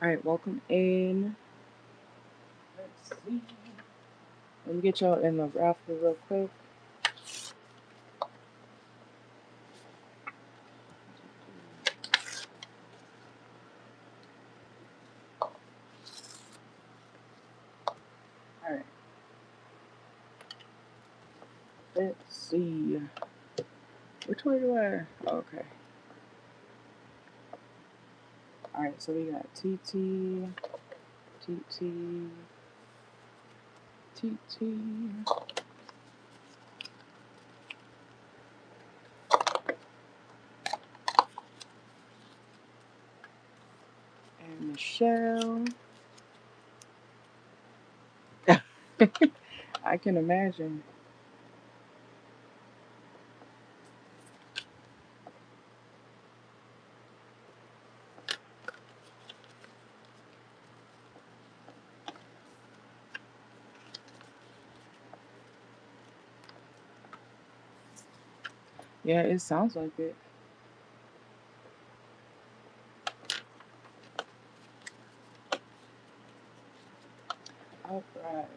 Alright, welcome in. Let's see. Let me get y'all in the raffle real quick. Alright. Let's see. Which way do I? Oh, okay. Alright, so we got TT, TT, and Michelle. I can imagine. Yeah, it sounds like it. Alright.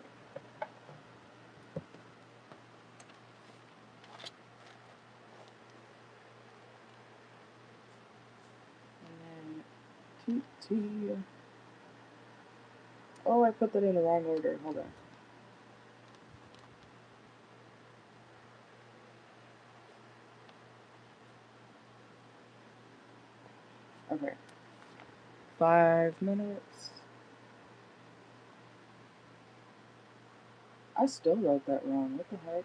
And then TT. Oh, I put that in the wrong order. Hold on. Okay. 5 minutes. I still wrote that wrong. What the heck?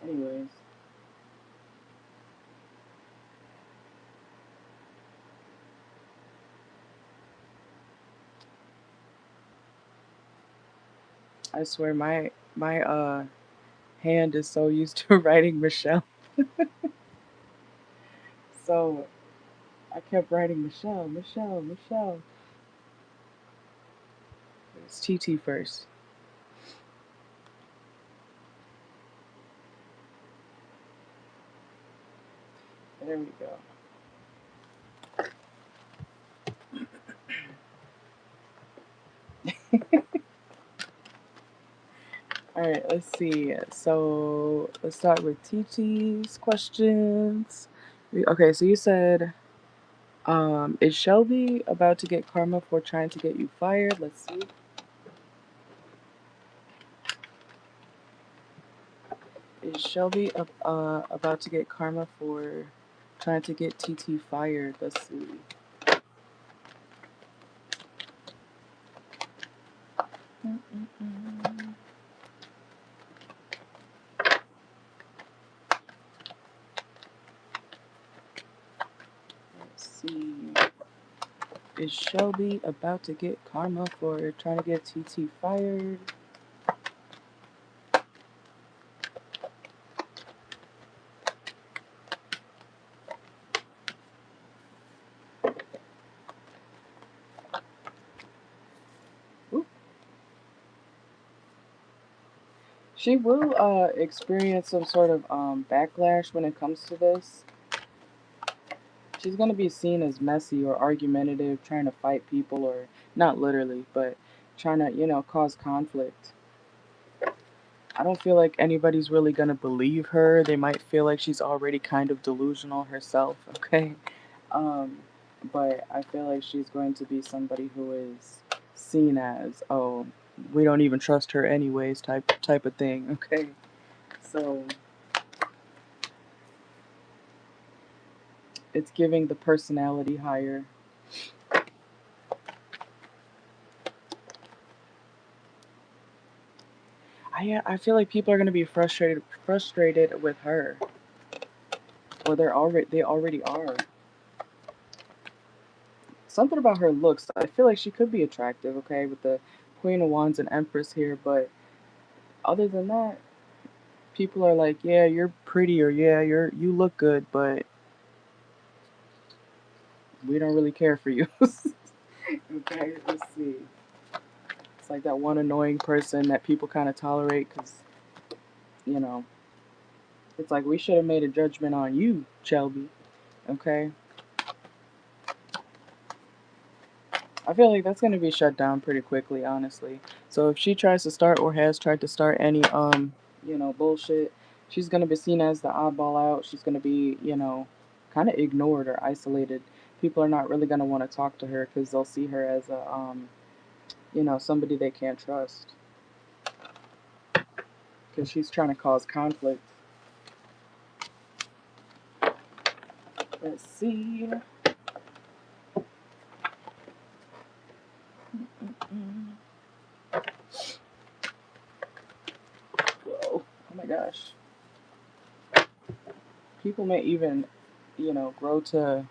Anyways. I swear my hand is so used to writing Michelle. So I kept writing Michelle. It's TT first. There we go. Alright, let's see. So let's start with TT's questions. Okay, so you said, is Shelby about to get karma for trying to get you fired? Let's see. Is Shelby about to get karma for trying to get TT fired? Let's see. Let's see. Is Shelby about to get karma for trying to get TT fired? Ooh. She will experience some sort of backlash when it comes to this. She's going to be seen as messy or argumentative, trying to fight people, or not literally, but trying to, cause conflict. I don't feel like anybody's really going to believe her. They might feel like she's already kind of delusional herself, okay? Um, but I feel like she's going to be somebody who is seen as, oh, we don't even trust her anyways type of thing, okay? So it's giving the personality higher. I feel like people are gonna be frustrated with her, or they already are. Something about her looks. I feel like she could be attractive, okay, with the Queen of Wands and Empress here, but other than that, people are like, yeah, you're pretty, or yeah, you look good, but we don't really care for you. Okay, let's see. It's like that one annoying person that people kind of tolerate because, you know, it's like we should have made a judgment on you, Shelby. Okay. I feel like that's gonna be shut down pretty quickly, honestly. So if she tries to start or has tried to start any bullshit, she's gonna be seen as the oddball out. She's gonna be, kind of ignored or isolated. People are not really gonna want to talk to her because they'll see her as a somebody they can't trust because she's trying to cause conflict. Let's see. Whoa. Oh my gosh. People may even, grow to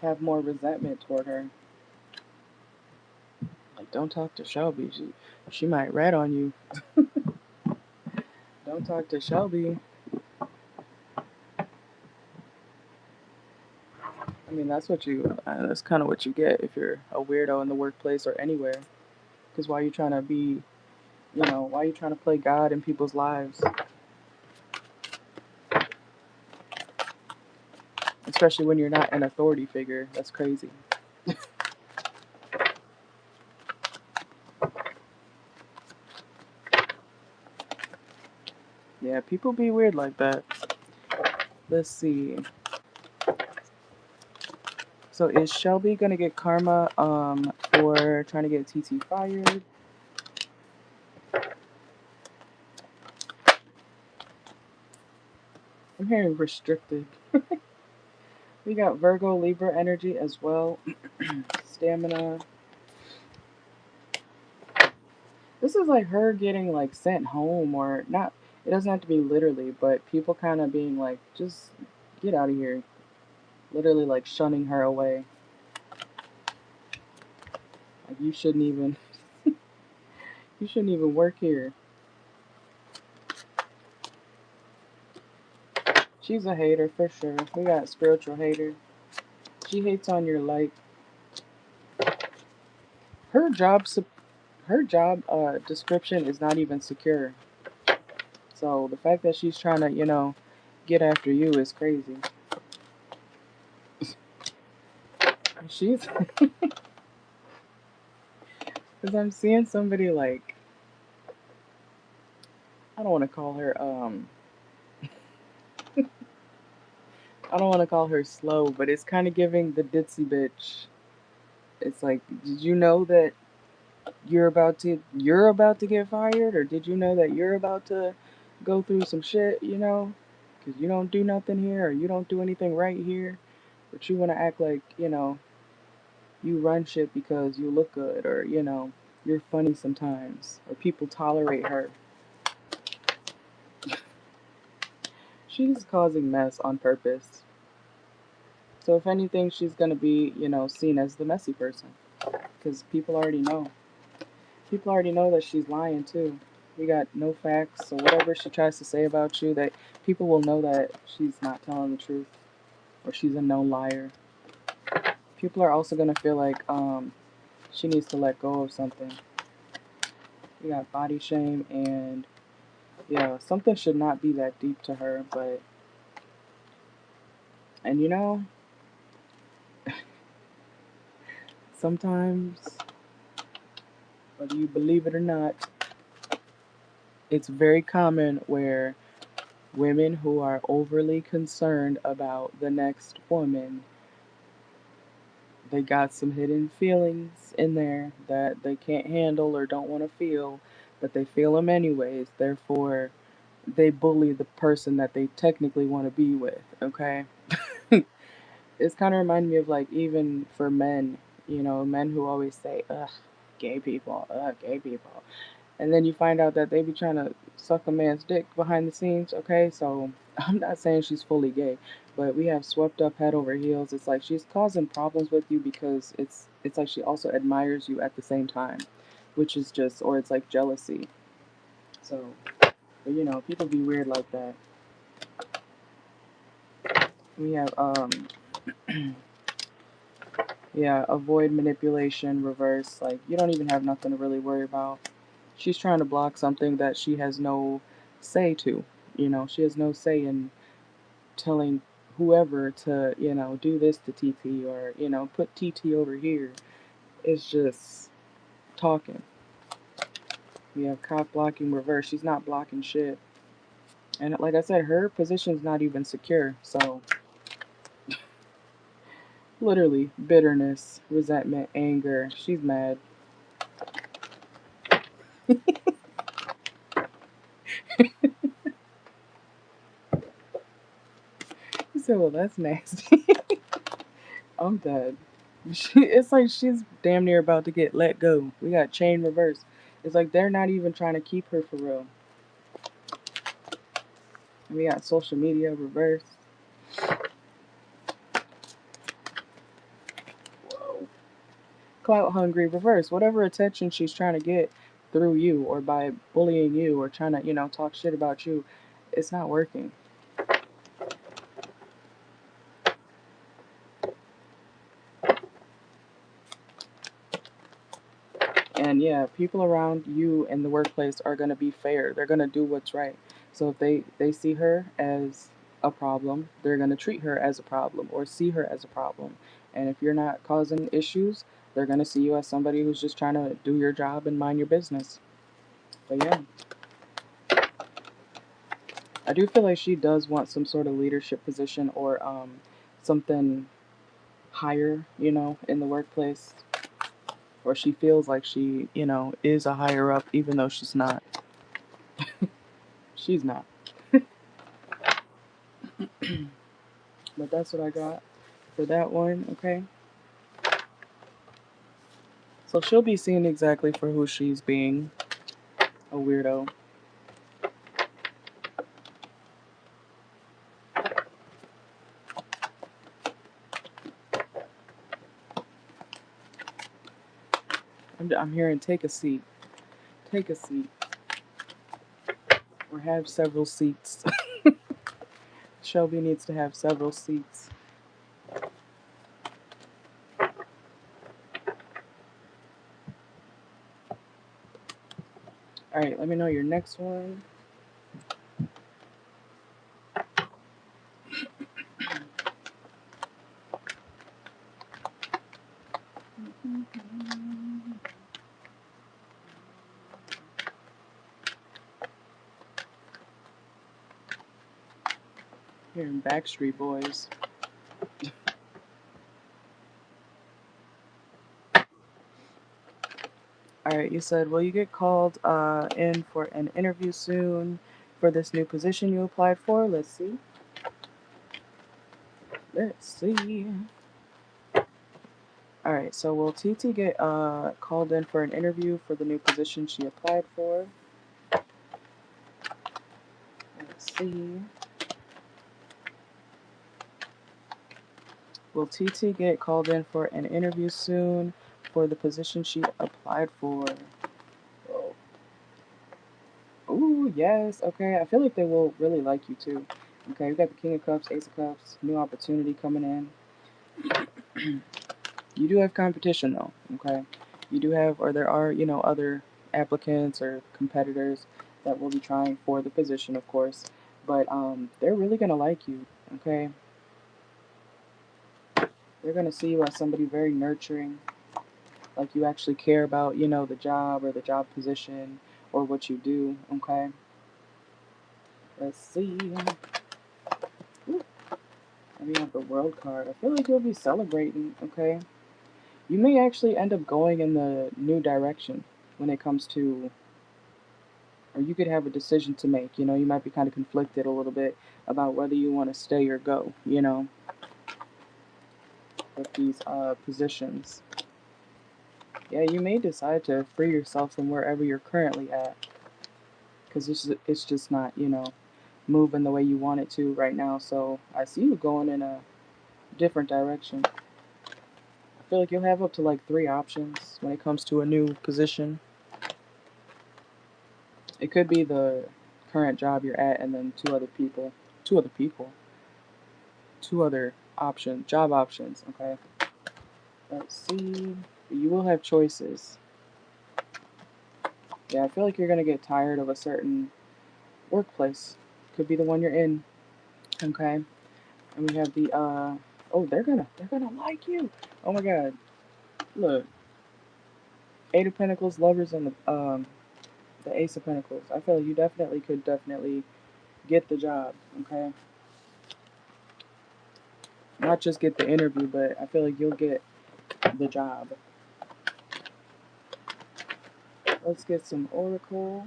have more resentment toward her. Like, don't talk to Shelby. She might rat on you. Don't talk to Shelby. I mean, that's kind of what you get if you're a weirdo in the workplace or anywhere. Because why are you trying to be, why are you trying to play God in people's lives? Especially when you're not an authority figure. That's crazy. Yeah, people be weird like that. Let's see. So is Shelby gonna get karma for trying to get TT fired? I'm hearing restricted. We got Virgo, Libra energy as well. Stamina. This is like her getting like sent home or not. It doesn't have to be literally, but people kind of being like, just get out of here. Literally like shunning her away. Like you shouldn't even work here. She's a hater for sure. We got spiritual hater. She hates on your light. Her job, description is not even secure. So the fact that she's trying to, get after you is crazy. She's, because I'm seeing somebody like, I don't want to call her, I don't want to call her slow, but it's kind of giving the ditzy bitch. It's like, did you know that you're about to get fired, or did you know that you're about to go through some shit, because you don't do nothing here, or you don't do anything right here, but you want to act like, you run shit because you look good, or, you're funny sometimes, or people tolerate her. She's causing mess on purpose. So if anything, she's gonna be, seen as the messy person, because people already know. People already know that she's lying too. We got no facts, so whatever she tries to say about you, that people will know that she's not telling the truth, or she's a known liar. People are also gonna feel like she needs to let go of something. We got body shame, and yeah, something should not be that deep to her, but and sometimes, whether you believe it or not, it's very common where women who are overly concerned about the next woman, they got some hidden feelings in there that they can't handle or don't want to feel, but they feel them anyways. Therefore, they bully the person that they technically want to be with, okay? It's kind of reminding me of like even for men, men who always say, ugh, gay people. And then you find out that they be trying to suck a man's dick behind the scenes, okay? So I'm not saying she's fully gay, but we have swept up head over heels. It's like she's causing problems with you because it's like she also admires you at the same time, which is just, or it's like jealousy. So, but people be weird like that. We have yeah, avoid manipulation, reverse. Like you don't even have nothing to really worry about. She's trying to block something that she has no say to. She has no say in telling whoever to, do this to TT, or, put TT over here. is just talking. We have cop blocking reverse. She's not blocking shit. And like I said, her position's not even secure. So, literally, bitterness, resentment, anger. She's mad. He said, well, that's nasty. I'm dead. It's like she's damn near about to get let go. We got chain reverse. It's like they're not even trying to keep her for real. And we got social media reverse. Whoa. Clout hungry reverse. Whatever attention she's trying to get through you or by bullying you or trying to, talk shit about you, it's not working. And yeah, people around you in the workplace are going to be fair. They're going to do what's right. So if they see her as a problem, they're going to treat her as a problem or see her as a problem. And if you're not causing issues, they're going to see you as somebody who's just trying to do your job and mind your business. But yeah, I do feel like she does want some sort of leadership position or something higher, in the workplace. Or she feels like she, is a higher up even though she's not. She's not. But that's what I got for that one, okay? So she'll be seen exactly for who she's being, a weirdo. I'm hearing take a seat. Take a seat. Or have several seats. Shelby needs to have several seats. Alright, let me know your next one. Hearing Backstreet Boys. Alright, you said, will you get called in for an interview soon for this new position you applied for? Let's see. Let's see. Alright, so will TT get called in for an interview for the new position she applied for? Let's see. Will TT get called in for an interview soon for the position she applied for? Oh. Ooh, yes. Okay, I feel like they will really like you too. Okay, we got the King of Cups, Ace of Cups, new opportunity coming in. You do have competition though, okay? You do have, or there are, other applicants or competitors that will be trying for the position, of course. But they're really gonna like you, okay? They're gonna see you as somebody very nurturing, like you actually care about, the job or the job position or what you do, okay? Let's see. Ooh, and we have the World card. I feel like you'll be celebrating, okay? You may actually end up going in the new direction when it comes to, or you could have a decision to make, you might be kind of conflicted a little bit about whether you want to stay or go, with these positions. Yeah, you may decide to free yourself from wherever you're currently at, because it's just not, moving the way you want it to right now. So I see you going in a different direction. I feel like you'll have up to like 3 options when it comes to a new position. It could be the current job you're at and then two other people, two other job options, okay? Let's see. You will have choices. Yeah, I feel like you're gonna get tired of a certain workplace. Could be the one you're in, okay? And we have the oh, they're gonna like you. Oh my God, look. Eight of Pentacles, Lovers, and the Ace of Pentacles. I feel like you definitely could get the job, okay? Not just get the interview, but I feel like you'll get the job. Let's get some Oracle.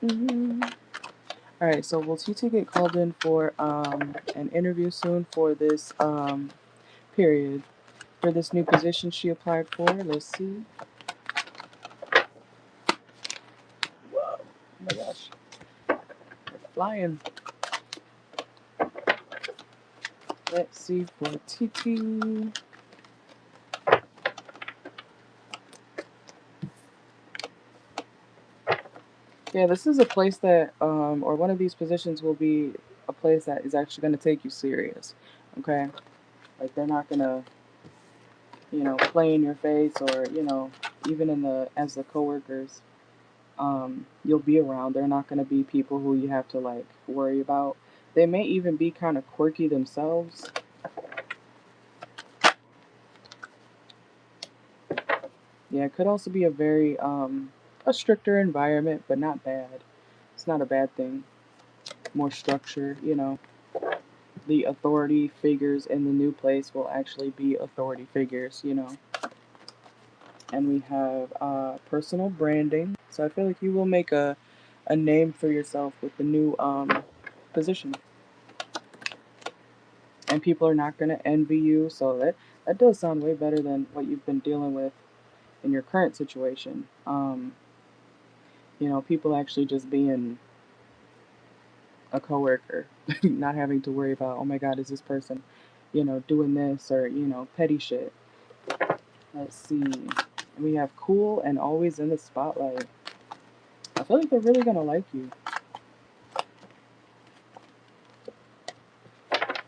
Alright. Alright, so will TT get called in for an interview soon for this period? For this new position she applied for? Let's see. Whoa. Oh my gosh. Flying. Let's see for TT. Yeah, this is a place that, or one of these positions will be a place that is actually going to take you serious. Okay? Like, they're not going to, play in your face, or, even as the coworkers, you'll be around. They're not going to be people who you have to, like, worry about. They may even be kind of quirky themselves. Yeah, it could also be a very, a stricter environment, but not bad. It's not a bad thing. More structure, The authority figures in the new place will actually be authority figures, And we have personal branding. So I feel like you will make a name for yourself with the new position. And people are not going to envy you. So that does sound way better than what you've been dealing with in your current situation. People actually just being a coworker, not having to worry about, oh my God, is this person, doing this, or, petty shit. Let's see. We have cool and always in the spotlight. I feel like they're really gonna like you.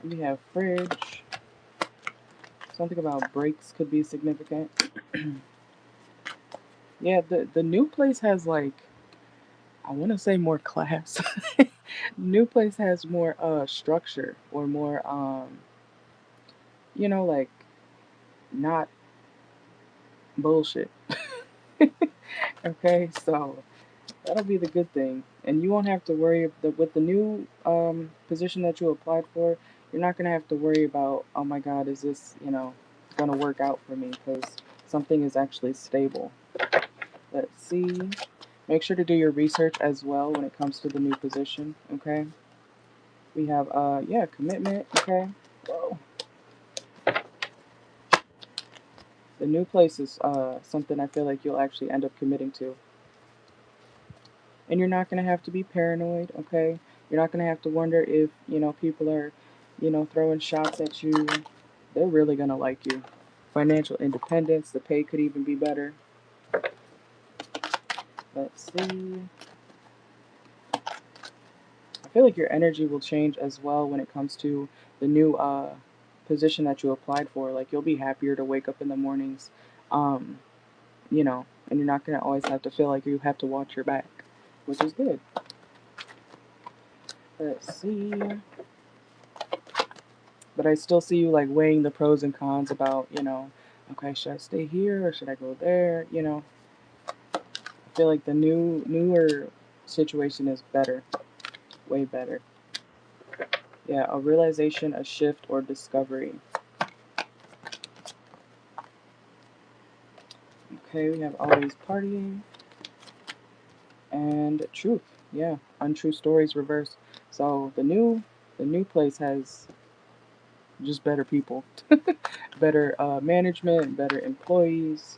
We have fridge. Something about breaks could be significant. Yeah, the new place has, like, I want to say more class. New place has more structure, or more like, not bullshit. Okay, so that'll be the good thing, and you won't have to worry with the new position that you applied for. You're not gonna have to worry about, oh my God, is this gonna work out for me? Because something is actually stable. Let's see. Make sure to do your research as well when it comes to the new position. Okay. We have commitment. Okay. Whoa. The new place is something I feel like you'll actually end up committing to. And you're not going to have to be paranoid, okay? You're not going to have to wonder if, people are, throwing shots at you. They're really going to like you. Financial independence, the pay could even be better. Let's see. I feel like your energy will change as well when it comes to the new position that you applied for. Like, you'll be happier to wake up in the mornings, um, and you're not going to always have to feel like you have to watch your back, which is good. Let's see. But I still see you, like, weighing the pros and cons about, okay, should I stay here or should I go there? I feel like the newer situation is better, way better. Yeah, a realization, a shift, or discovery. Okay, we have always partying and truth. Yeah, untrue stories reverse. So the new place has just better people, better management, better employees,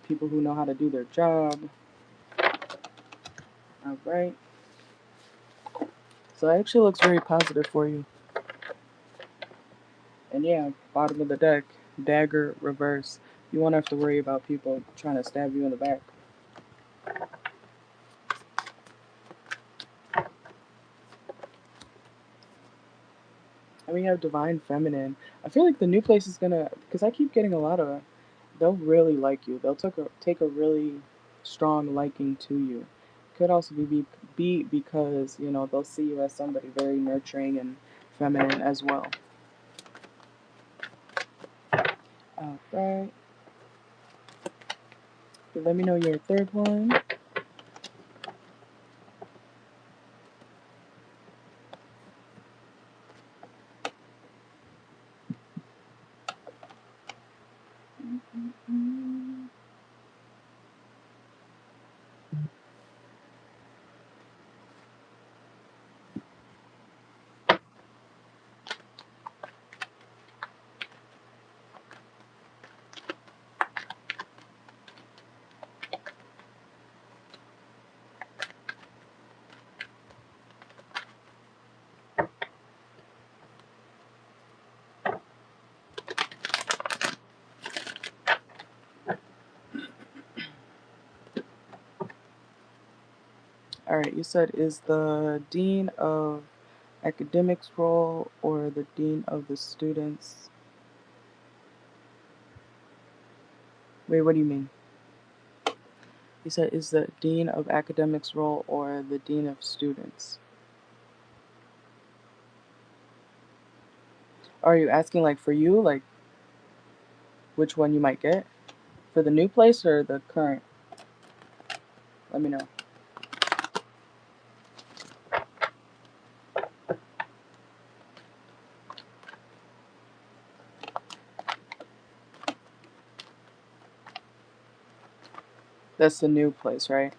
people who know how to do their job. All right. So it actually looks very positive for you. And yeah, bottom of the deck, dagger reverse. You won't have to worry about people trying to stab you in the back. And we have divine feminine. I feel like the new place is gonna, because I keep getting a lot of, they'll really like you. They'll take a really strong liking to you. Could also be because, you know, they'll see you as somebody very nurturing and feminine as well. Alright. Let me know your third one. Alright, you said is the dean of academics role or the dean of the students? Wait, what do you mean? You said is the dean of academics role or the dean of students? Are you asking like for you, like which one you might get? For the new place or the current? Let me know. That's the new place, right?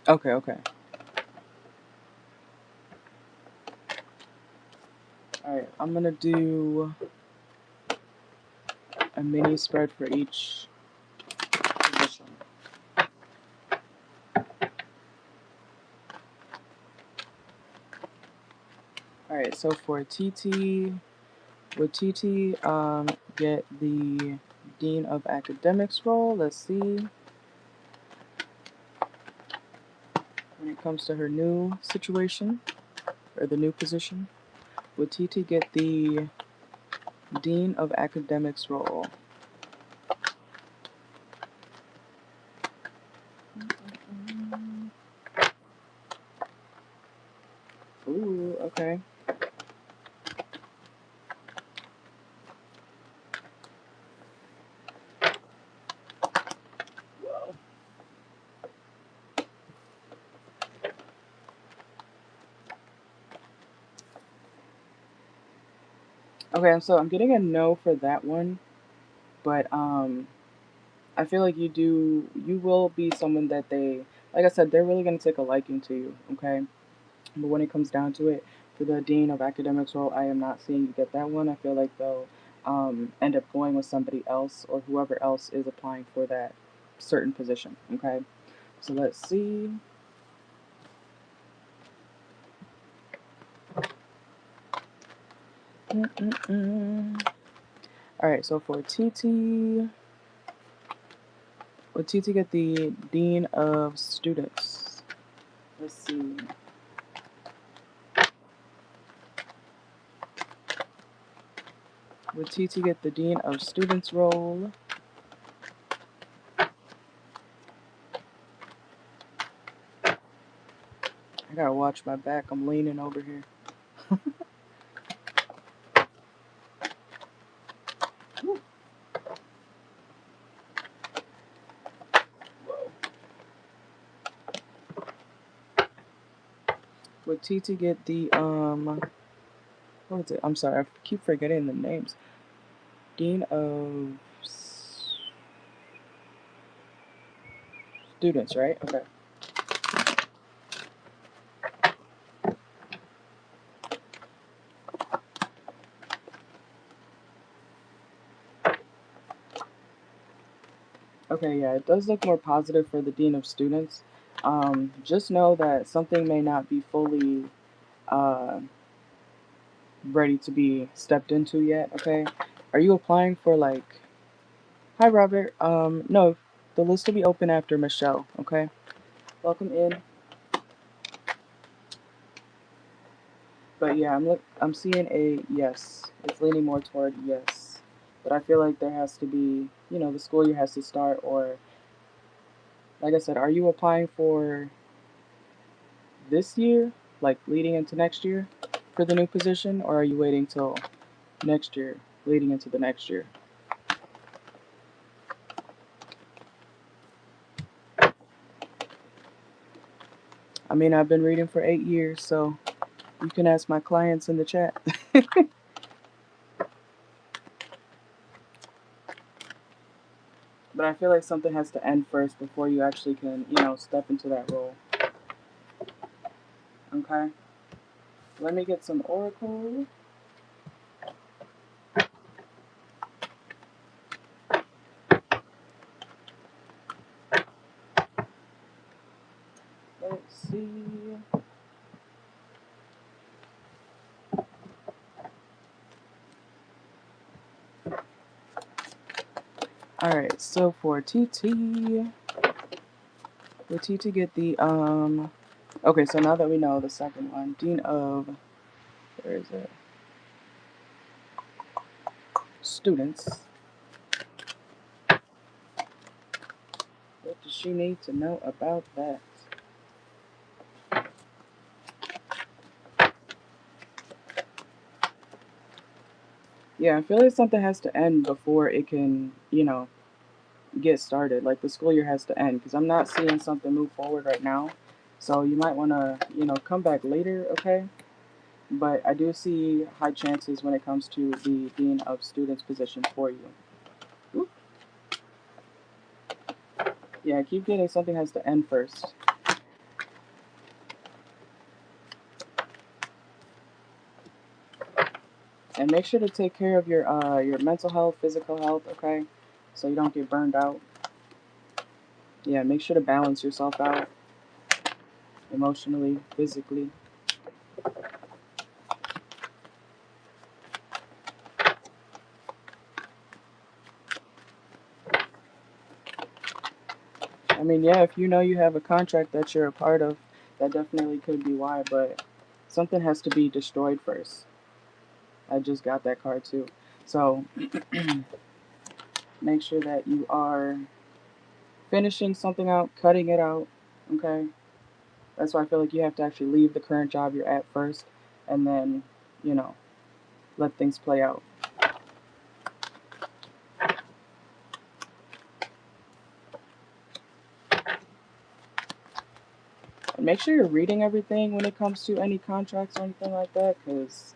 Okay, okay. Alright, I'm gonna do a mini spread for each position. Alright, so for TT, would TT get the Dean of Academics role? Let's see. When it comes to her new situation, or the new position, would TT get the Dean of Academics role? Ooh, okay. Whoa. Okay, so I'm getting a no for that one, but I feel like you will be someone that they, like I said, they're really gonna take a liking to you, okay? But when it comes down to it, for the Dean of Academics role, I am not seeing you get that one. I feel like they'll end up going with somebody else or whoever else is applying for that certain position, okay? So let's see. Alright, so for TT, would TT get the Dean of Students? Let's see. Would TT get the Dean of Students role? I gotta watch my back. I'm leaning over here. Would TT get the what is it? I'm sorry, I keep forgetting the names. Dean of Students, right? Okay. Okay, yeah, it does look more positive for the Dean of Students. Just know that something may not be fully uh, ready to be stepped into yet, okay? Are you applying for like, hi Robert, no, the list will be open after Michelle, okay? Welcome in. But yeah, I'm seeing a yes. It's leaning more toward yes. But I feel like there has to be, you know, the school year has to start or Like I said, are you applying for this year, like leading into next year for the new position, or are you waiting till next year, leading into the next year? I mean, I've been reading for 8 years, so you can ask my clients in the chat. But I feel like something has to end first before you actually can, step into that role. Okay? Let me get some oracle. Let's see. Alright, so for TT, will TT get the, okay, so now that we know the second one, Dean of, where is it? Students. What does she need to know about that? Yeah, I feel like something has to end before it can, get started. Like the school year has to end because I'm not seeing something move forward right now. So you might want to, come back later, okay? But I do see high chances when it comes to the Dean of Students position for you. Oop. Yeah, I keep getting something has to end first. And make sure to take care of your mental health, physical health, okay? So you don't get burned out. Yeah, make sure to balance yourself out emotionally, physically. I mean, yeah, if you know you have a contract that you're a part of, that definitely could be why, but something has to be destroyed first. I just got that card too. So make sure that you are finishing something out, cutting it out, okay? That's why I feel like you have to actually leave the current job you're at first and then, you know, let things play out. And make sure you're reading everything when it comes to any contracts or anything like that, because,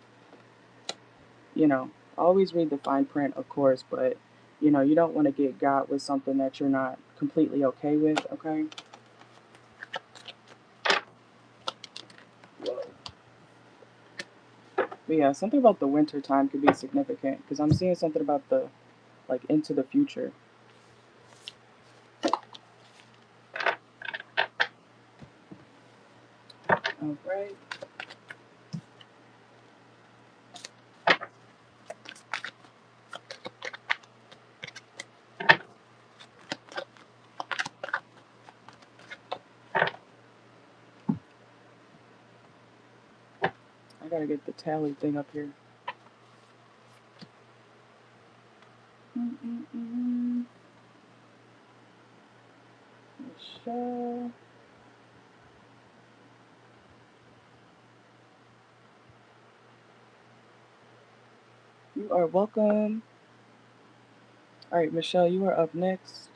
always read the fine print, of course, but, you don't want to get got with something that you're not completely okay with, okay? But yeah, something about the winter time could be significant, because I'm seeing something about the, like, into the future. All right. I gotta get the tally thing up here. Michelle. You are welcome. All right, Michelle, you are up next.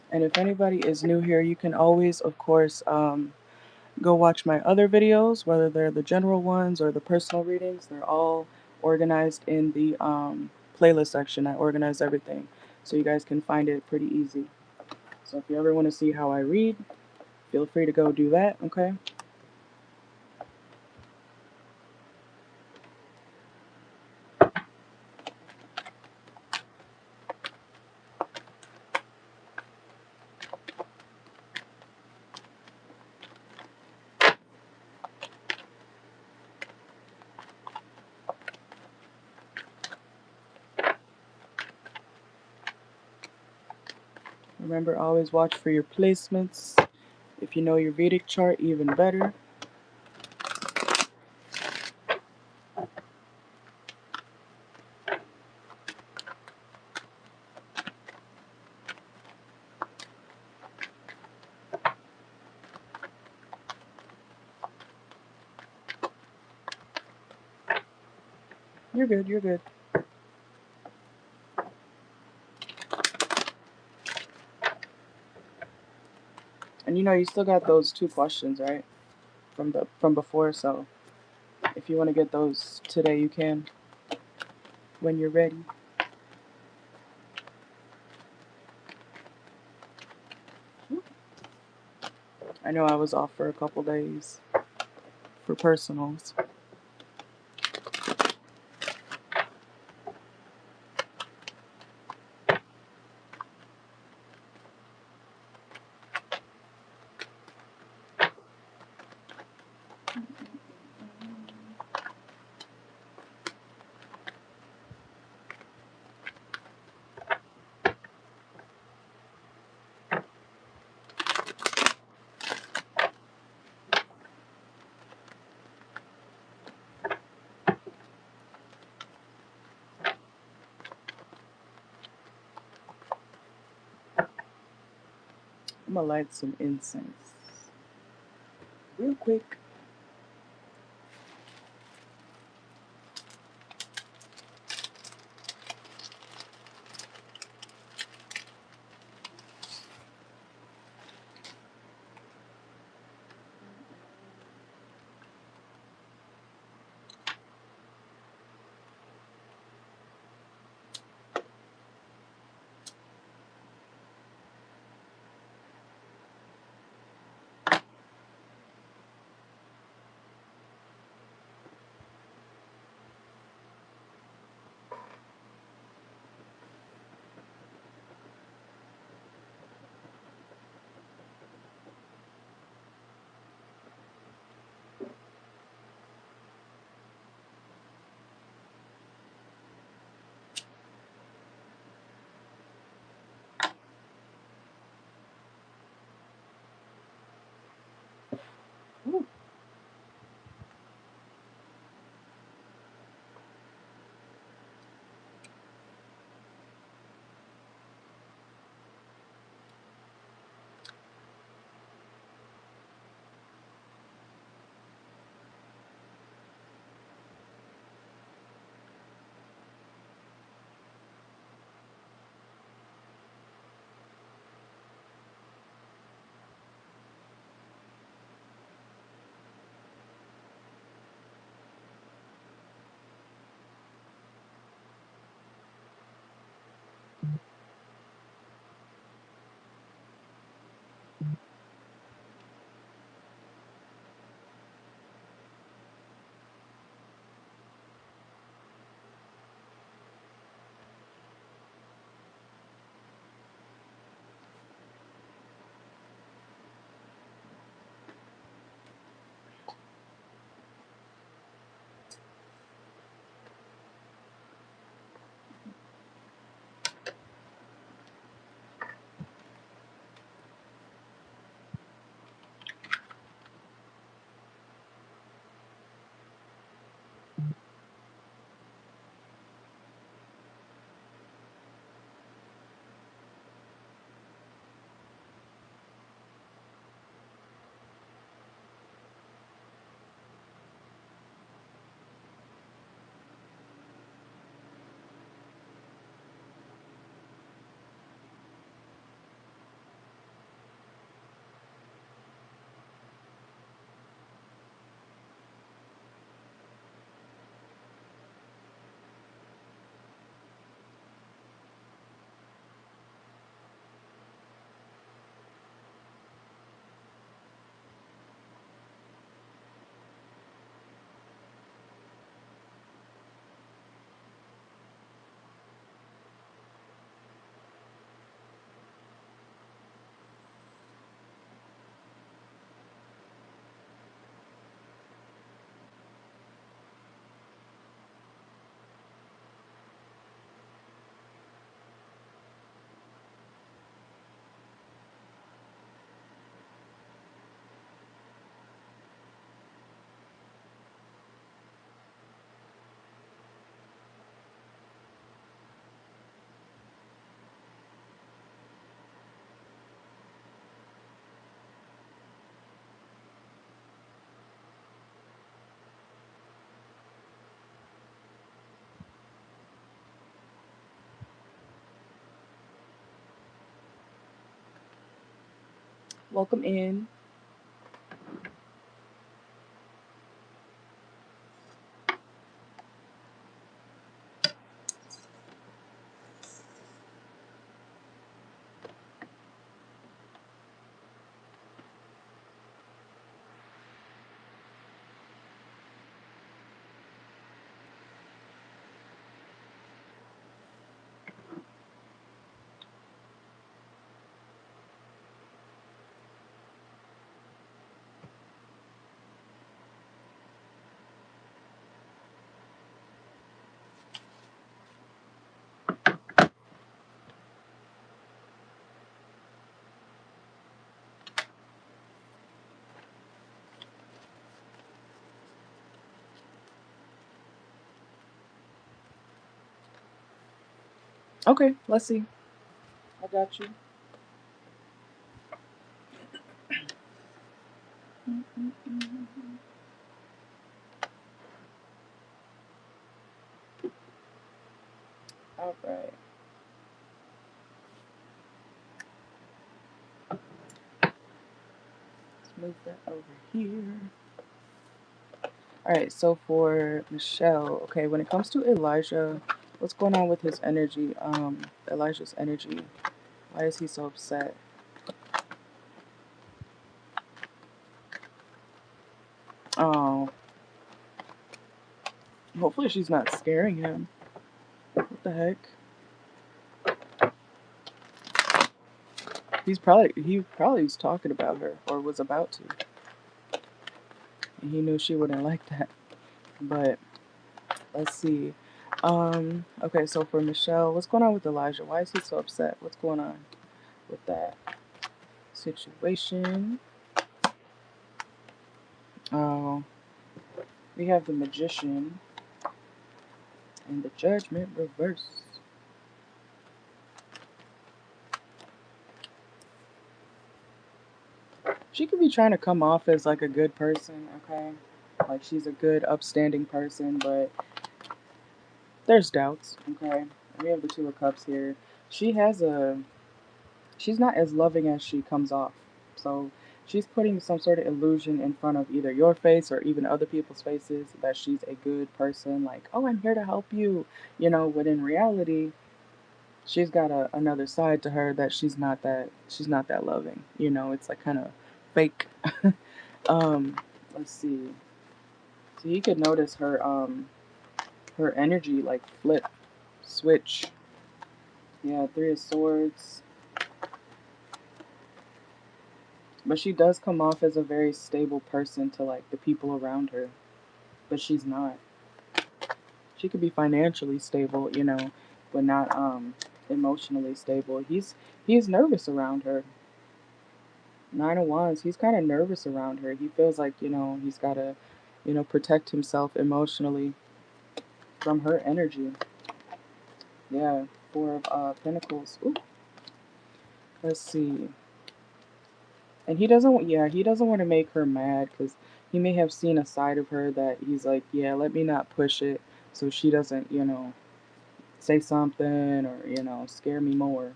And if anybody is new here, you can always, of course, go watch my other videos, whether they're the general ones or the personal readings. They're all organized in the playlist section. I organize everything, so you guys can find it pretty easy. So if you ever want to see how I read, feel free to go do that, okay? Remember, always watch for your placements. If you know your Vedic chart, even better. You're good, you're good. And you know, you still got those 2 questions, right? From before, so if you want to get those today, you can when you're ready. I know I was off for a couple days for personals. I'm gonna light some incense real quick. Welcome in. Okay, let's see. I got you. All right. Let's move that over here. All right, so for Michelle, okay, when it comes to Elijah, what's going on with his energy? Elijah's energy. Why is he so upset? Oh, hopefully she's not scaring him. What the heck? He probably was talking about her or was about to, and he knew she wouldn't like that. But let's see. Okay, so for Michelle, what's going on with Elijah? Why is he so upset? What's going on with that situation? Oh, we have the Magician and the Judgment reversed. She could be trying to come off as like a good person, okay? Like she's a good, upstanding person, but there's doubts, okay? We have the Two of Cups here. She has a she's not as loving as she comes off. So she's putting some sort of illusion in front of either your face or even other people's faces that she's a good person, like, oh, I'm here to help you, but in reality, she's got another side to her that she's not that loving. It's like kind of fake. um, let's see. So you could notice her energy like flip, switch. Yeah, Three of Swords. But she does come off as a very stable person to like the people around her. But she's not. She could be financially stable, but not emotionally stable. He's nervous around her. Nine of Wands, he's kind of nervous around her. He feels like, he's got to, protect himself emotionally from her energy. Yeah, Four of Pentacles. Ooh, let's see. And he doesn't want to make her mad because he may have seen a side of her that he's like, yeah, let me not push it so she doesn't, say something or, scare me more.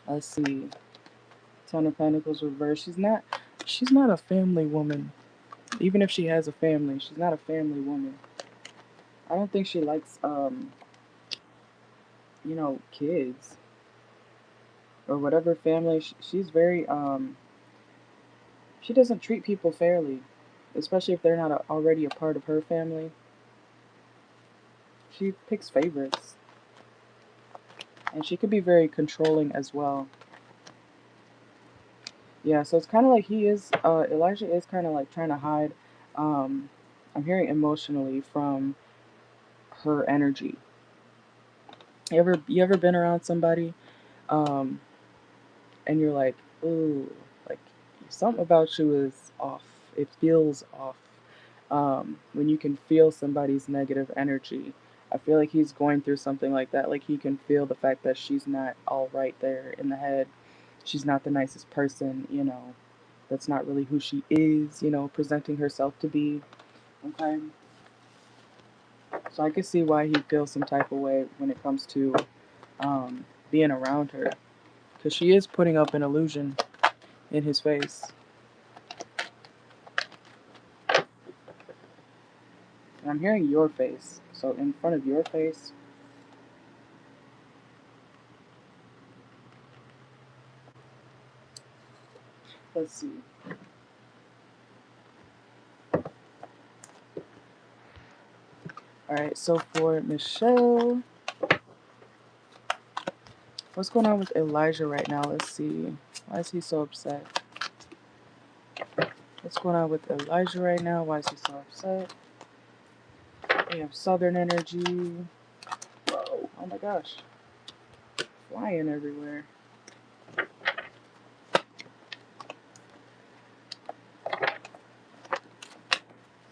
Let's see. Ten of Pentacles reverse. She's not a family woman. Even if she has a family, she's not a family woman. I don't think she likes kids or whatever family. She's very she doesn't treat people fairly, especially if they're not already a part of her family. She picks favorites, and she could be very controlling as well. Yeah, so it's kind of like Elijah is kind of like trying to hide. Um, I'm hearing emotionally from her energy. You ever been around somebody, um, and you're like, ooh, like something about you is off. It feels off. When you can feel somebody's negative energy. I feel like he's going through something like that. Like he can feel the fact that she's not all right there in the head. She's not the nicest person, That's not really who she is, presenting herself to be. Okay. So I can see why he feels some type of way when it comes to being around her. Because she is putting up an illusion. in his face. And I'm hearing your face. So in front of your face. Let's see. Alright, so for Michelle, what's going on with Elijah right now? Let's see. Why is he so upset? What's going on with Elijah right now? Why is he so upset? We have Southern energy. Whoa, oh my gosh. Flying everywhere.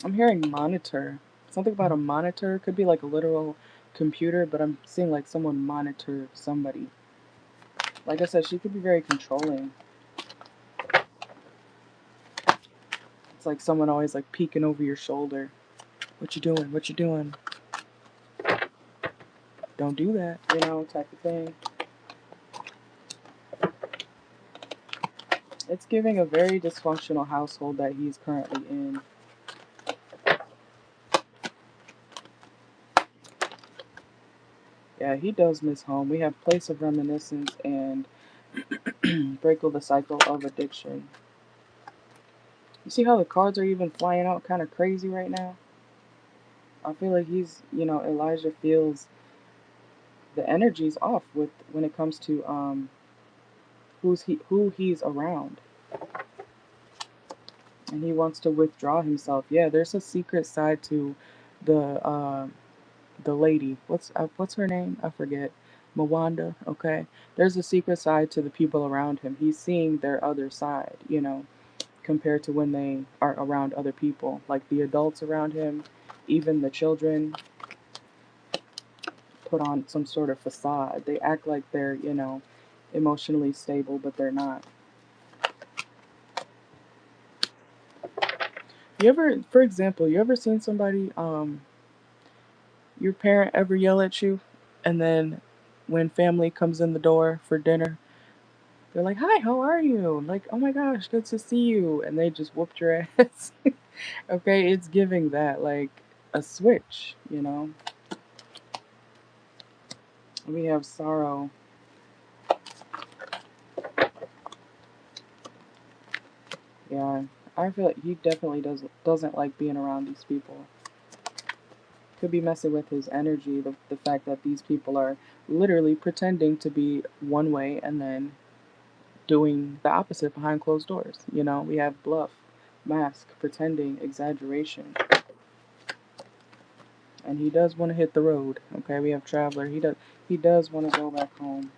I'm hearing monitor. Something about a monitor. Could be like a literal computer, but I'm seeing like someone monitor somebody. Like I said, she could be very controlling. It's like someone always like peeking over your shoulder. What you doing? What you doing? Don't do that, you know, type of thing. It's giving a very dysfunctional household that he's currently in. Yeah, he does miss home. We have Place of Reminiscence and Break the Cycle of Addiction. You see how the cards are even flying out kind of crazy right now? I feel like he's, you know, Elijah feels the energy's off with when it comes to who he's around. And he wants to withdraw himself. Yeah, there's a secret side to the lady. What's her name? I forget. Mawanda. Okay. There's a secret side to the people around him. He's seeing their other side, you know, compared to when they are around other people, like the adults around him, even the children put on some sort of facade. They act like they're, you know, emotionally stable, but they're not. You ever, for example, you ever seen somebody, your parent ever yell at you, and then when family comes in the door for dinner, they're like, "Hi, how are you?" Like, "Oh my gosh, good to see you," and they just whooped your ass. Okay, it's giving that like a switch, you know. We have sorrow. Yeah, I feel like he definitely doesn't like being around these people. Could be messing with his energy. The fact that these people are literally pretending to be one way and then doing the opposite behind closed doors. You know, we have bluff, mask, pretending, exaggeration. And he does want to hit the road. Okay, we have traveler. He does want to go back home.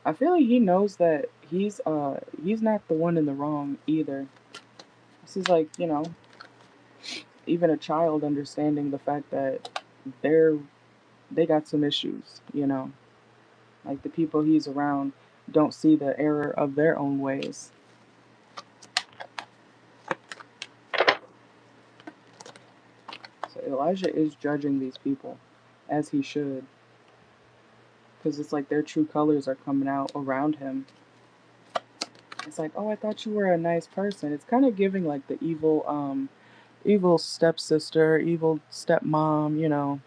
I feel like he knows that he's not the one in the wrong either. This is like, you know, even a child understanding the fact that they got some issues, you know. Like the people he's around don't see the error of their own ways. So Elijah is judging these people, as he should, because it's like their true colors are coming out around him. It's like, oh, I thought you were a nice person. It's kind of giving like the evil stepsister, evil stepmom, you know.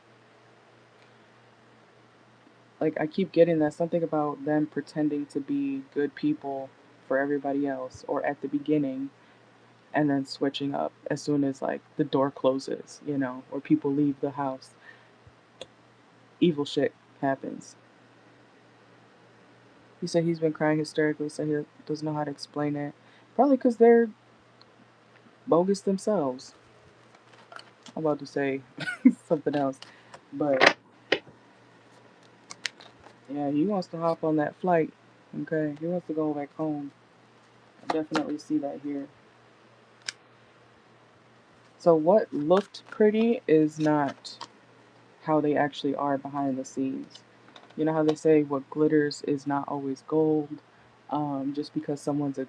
Like I keep getting that something about them pretending to be good people for everybody else, or at the beginning, and then switching up as soon as like the door closes, you know, or people leave the house. Evil shit happens. He said he's been crying hysterically, so he doesn't know how to explain it. Probably because they're bogus themselves. I'm about to say something else, but yeah, he wants to hop on that flight. Okay, he wants to go back home. I definitely see that here. So what looked pretty is not how they actually are behind the scenes. You know how they say what glitters is not always gold. Just because someone's a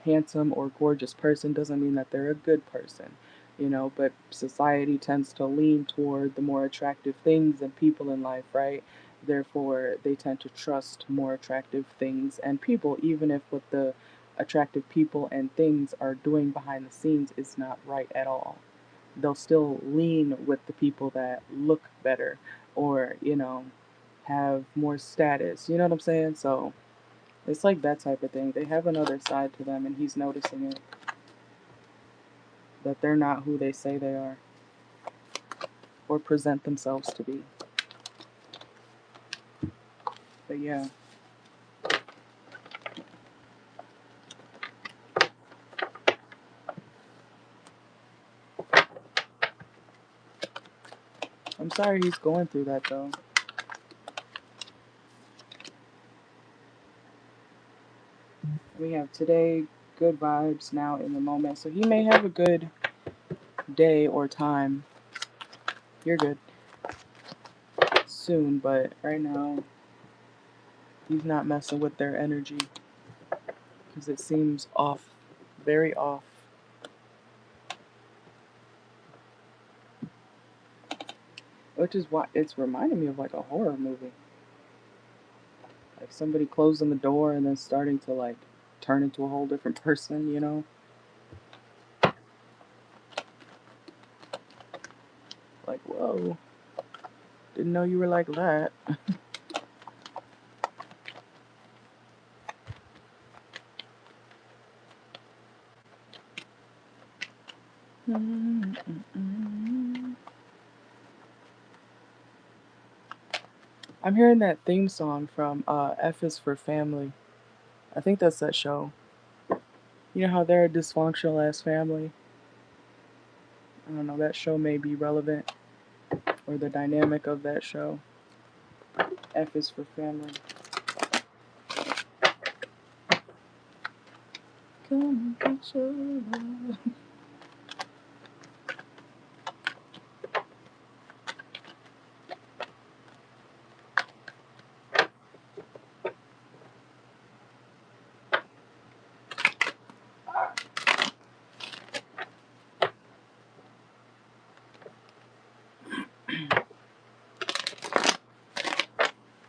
handsome or gorgeous person doesn't mean that they're a good person. You know, but society tends to lean toward the more attractive things and people in life, right? Therefore, they tend to trust more attractive things and people, even if what the attractive people and things are doing behind the scenes is not right at all. They'll still lean with the people that look better or, have more status. You know what I'm saying? So it's like that type of thing. They have another side to them, and he's noticing it. That they're not who they say they are or present themselves to be. But yeah. I'm sorry he's going through that though. We have today, good vibes, now in the moment. So he may have a good day or time. You're good. Soon, but right now, he's not messing with their energy. Because it seems off. Very off. Which is why it's reminding me of like a horror movie. Like somebody closing the door and then starting to like turn into a whole different person, you know? Like, whoa. Didn't know you were like that. I'm hearing that theme song from F is for Family. I think that's that show. You know how they're a dysfunctional ass family? I don't know, that show may be relevant. Or the dynamic of that show. F is for Family. Come get your love.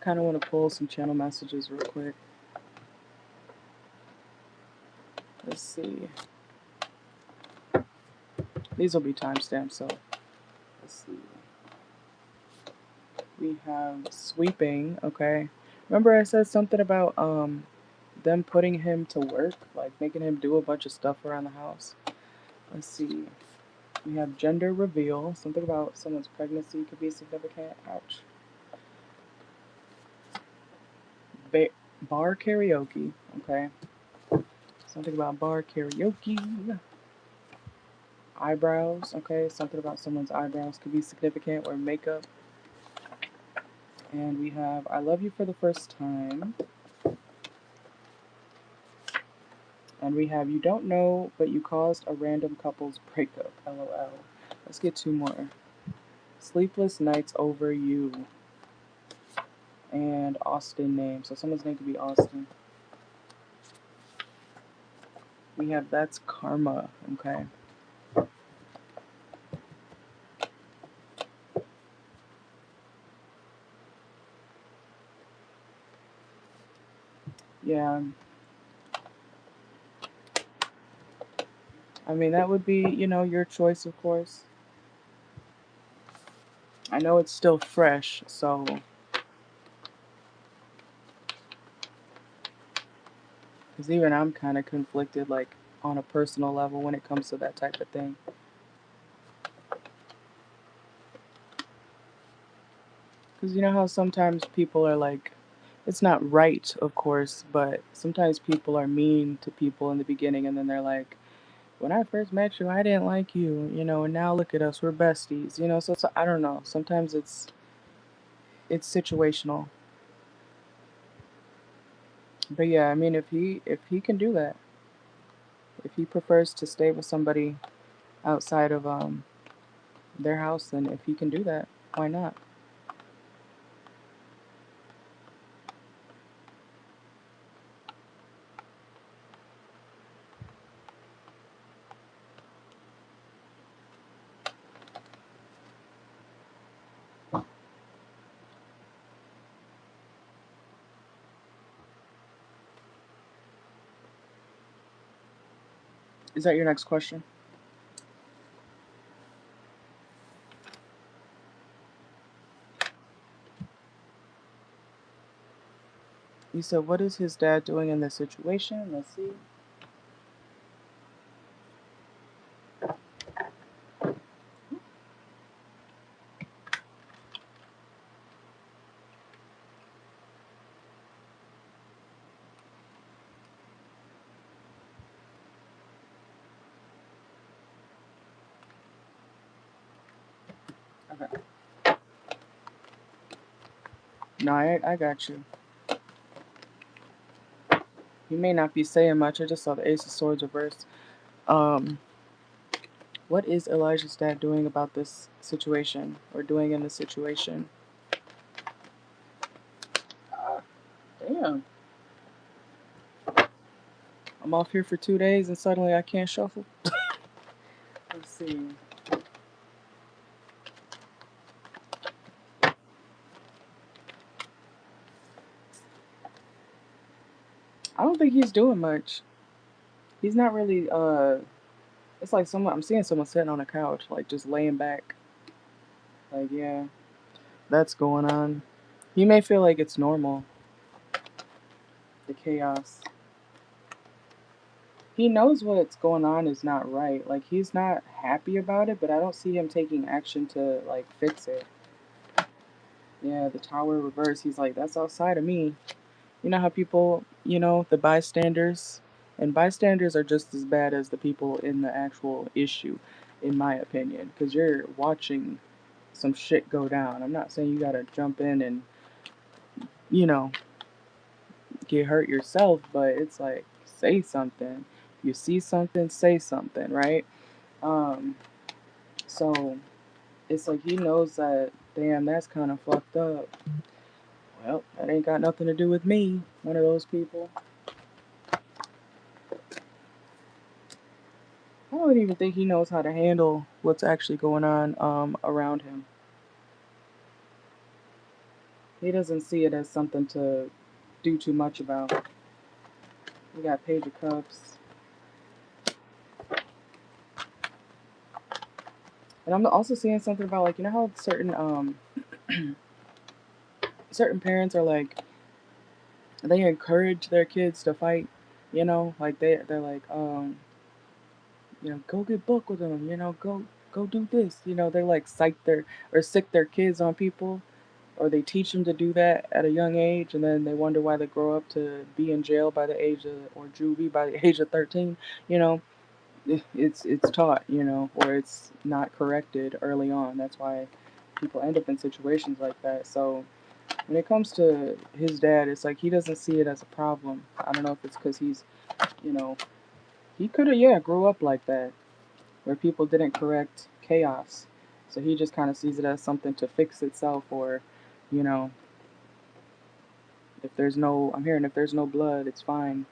Kind of want to pull some channel messages real quick. Let's see. These will be timestamped, so let's see. We have sweeping, okay. Remember I said something about them putting him to work, like making him do a bunch of stuff around the house. Let's see. We have gender reveal, something about someone's pregnancy could be significant. Ouch. Bar karaoke, okay. Something about bar karaoke. Eyebrows, okay. Something about someone's eyebrows could be significant, or makeup. And we have I love you for the first time. And we have you don't know, but you caused a random couple's breakup. LOL. Let's get two more. Sleepless nights over you. And Austin name. So someone's name could be Austin. We have that's karma. Okay. Yeah. I mean, that would be, your choice, of course. I know it's still fresh, so. Because even I'm kind of conflicted, like, on a personal level when it comes to that type of thing. Because you know how sometimes people are like, it's not right, of course, but sometimes people are mean to people in the beginning and then they're like, when I first met you, I didn't like you, and now look at us, we're besties, so I don't know. Sometimes it's situational. But yeah, I mean, if he can do that, if he prefers to stay with somebody outside of their house, then if he can do that, why not? Is that your next question? You said, what is his dad doing in this situation? Let's see. Okay. No, I got you. He may not be saying much. I just saw the Ace of Swords reversed. Um, what is Elijah's dad doing about this situation, or doing in this situation? Damn. I'm off here for 2 days and suddenly I can't shuffle. Let's see. I don't think he's doing much. He's not really, it's like I'm seeing someone sitting on a couch, like just laying back. Like, yeah, that's going on. He may feel like it's normal, the chaos. He knows what's going on is not right. Like, he's not happy about it, but I don't see him taking action to, like, fix it. Yeah, the tower reverse. He's like, that's outside of me. You know how people, the bystanders, and bystanders are just as bad as the people in the actual issue, in my opinion, because you're watching some shit go down. I'm not saying you gotta jump in and, you know, get hurt yourself, but it's like, say something. You see something, say something, right? Um, so it's like he knows that, damn, that's kind of fucked up. Well, that ain't got nothing to do with me. One of those people. I don't even think he knows how to handle what's actually going on around him. He doesn't see it as something to do too much about. We got Page of Cups. And I'm also seeing something about, like, you know how certain parents are like, they encourage their kids to fight, like they're like, go get book with them, go do this, they like sick their kids on people, or they teach them to do that at a young age, and then they wonder why they grow up to be in jail by the age of, or juvie by the age of 13. you know it's taught, or it's not corrected early on. That's why people end up in situations like that. So when it comes to his dad, it's like he doesn't see it as a problem. I don't know if it's because you know, he could have, yeah, grew up like that, where people didn't correct chaos. So he just kind of sees it as something to fix itself, or, you know, I'm hearing if there's no blood, it's fine.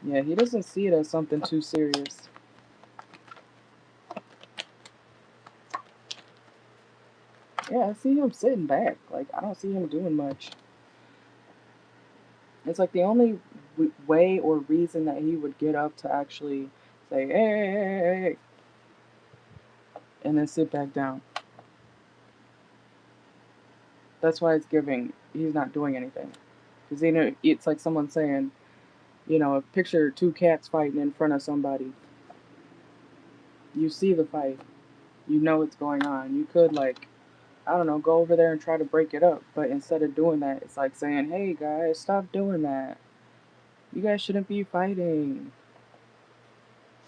Yeah, he doesn't see it as something too serious. Yeah, I see him sitting back. Like, I don't see him doing much. It's like the only way or reason that he would get up to actually say, hey, hey, hey, hey, hey, and then sit back down. That's why it's giving, he's not doing anything. Because, it's like someone saying, picture two cats fighting in front of somebody. You see the fight. You know what's going on. You could, like, I don't know, go over there and try to break it up. But instead of doing that, it's like saying, hey, guys, stop doing that. You guys shouldn't be fighting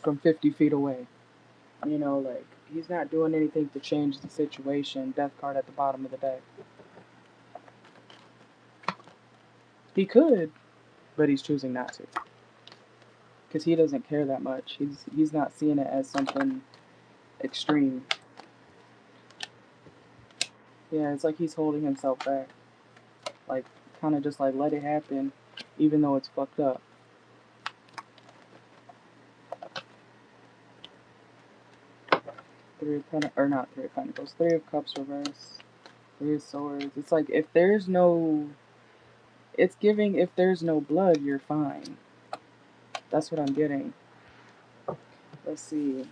from 50 feet away. Like, he's not doing anything to change the situation. Death card at the bottom of the deck. He could, but he's choosing not to. Because he doesn't care that much. He's not seeing it as something extreme. Yeah, it's like he's holding himself back. Like, kind of just like, let it happen, even though it's fucked up. Not Three of Pentacles. Three of Cups reverse. Three of Swords. It's like, if there's no It's giving, if there's no blood, you're fine. That's what I'm getting. Let's see.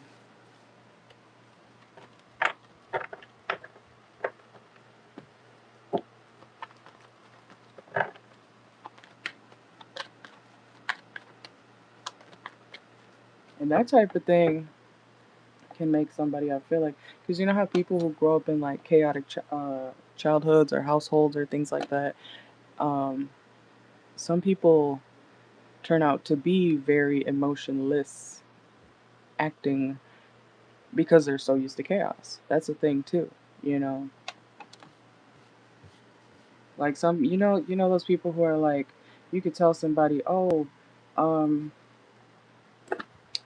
And that type of thing can make somebody, I feel like, because you know how people who grow up in like chaotic childhoods or households or things like that, some people turn out to be very emotionless acting because they're so used to chaos. That's a thing too, you know. Like some, you know those people who are like, you could tell somebody, oh, um,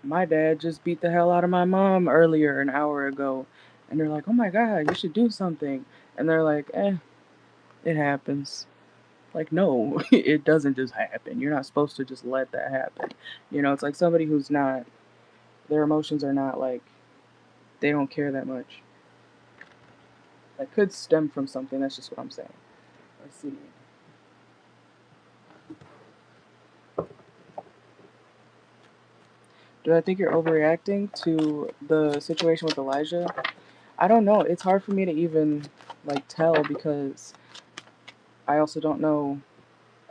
my dad just beat the hell out of my mom earlier an hour ago, and they're like, oh my god, you should do something, and they're like, it happens. Like, no, it doesn't just happen. You're not supposed to just let that happen. You know, it's like somebody who's not, their emotions are not like, they don't care that much. That could stem from something. That's just what I'm saying. Let's see. Do I think you're overreacting to the situation with Elijah? I don't know. It's hard for me to even like tell because I also don't know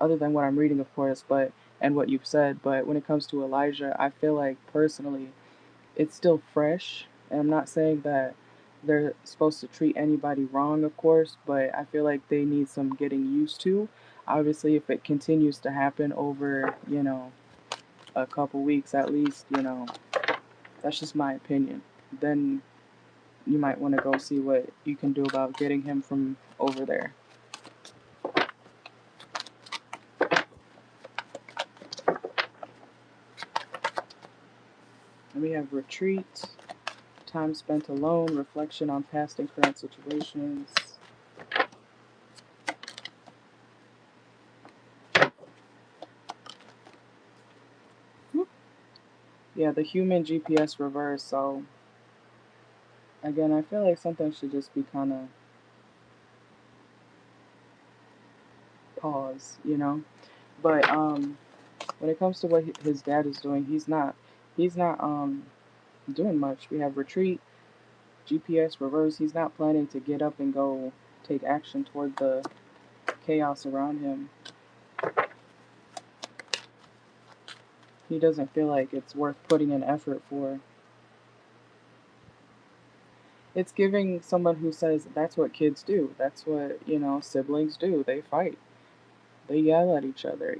other than what I'm reading, of course, but and what you've said. But when it comes to Elijah, I feel like personally, it's still fresh. And I'm not saying that they're supposed to treat anybody wrong, of course, but I feel like they need some getting used to. Obviously, if it continues to happen over, a couple weeks at least, that's just my opinion. Then you might want to go see what you can do about getting him from over there. And we have retreat, time spent alone, reflection on past and current situations. Yeah, the human GPS reverse. So again, I feel like something should just be kind of pause, But when it comes to what his dad is doing, he's not doing much. We have retreat, GPS reverse. He's not planning to get up and go take action toward the chaos around him. He doesn't feel like it's worth putting an effort for. It's giving someone who says that's what kids do. That's what, siblings do. They fight. They yell at each other.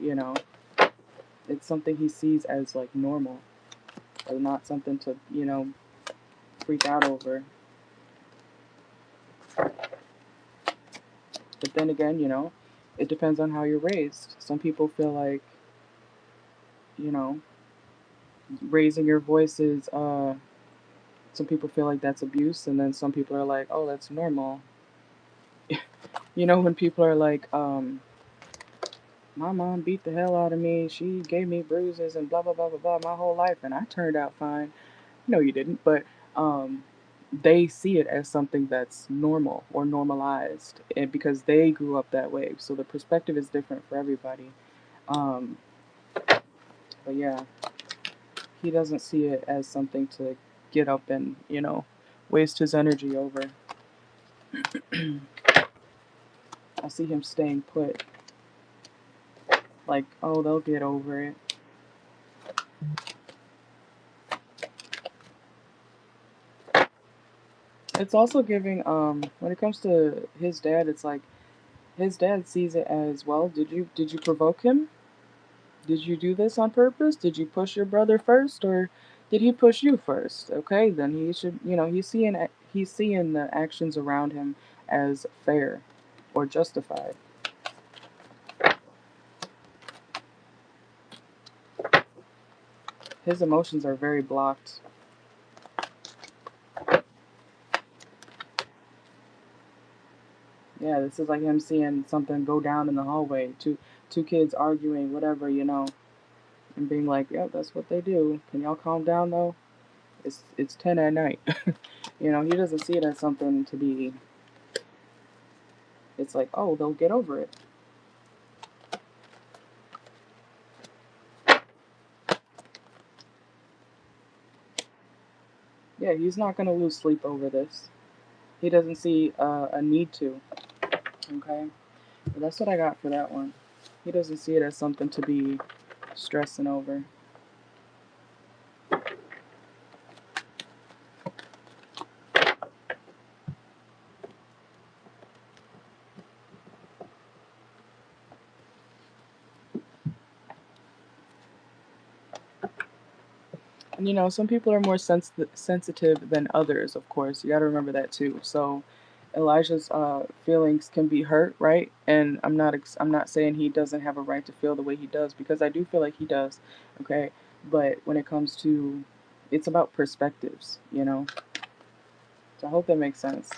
It's something he sees as like normal, or not something to, freak out over. But then again, it depends on how you're raised. Some people feel like, you know, raising your voice is, some people feel like that's abuse, and then some people are like, oh, that's normal. When people are like, my mom beat the hell out of me, she gave me bruises and blah, blah, blah, blah, blah, my whole life, and I turned out fine. No, you didn't, but they see it as something that's normal or normalized, and because they grew up that way. So the perspective is different for everybody. Um, but yeah, he doesn't see it as something to get up and, waste his energy over. I see him staying put. Like, oh, they'll get over it. It's also giving, when it comes to his dad, it's like his dad sees it as, well, did you provoke him? Did you do this on purpose? Did you push your brother first, or did he push you first? Okay, then he should, he's seeing the actions around him as fair or justified. His emotions are very blocked. Yeah, this is like him seeing something go down in the hallway. Two kids arguing, whatever, and being like, "Yep, that's what they do. Can y'all calm down though? It's 10 at night." He doesn't see it as something to be. It's like, oh, they'll get over it. Yeah, he's not going to lose sleep over this. He doesn't see a need to. Okay? But that's what I got for that one. He doesn't see it as something to be stressing over. And you know, some people are more sensitive than others, of course. You got to remember that too. So Elijah's feelings can be hurt, right? And I'm not saying he doesn't have a right to feel the way he does, because I do feel like he does. Okay? But when it comes to, it's about perspectives, you know. So I hope that makes sense.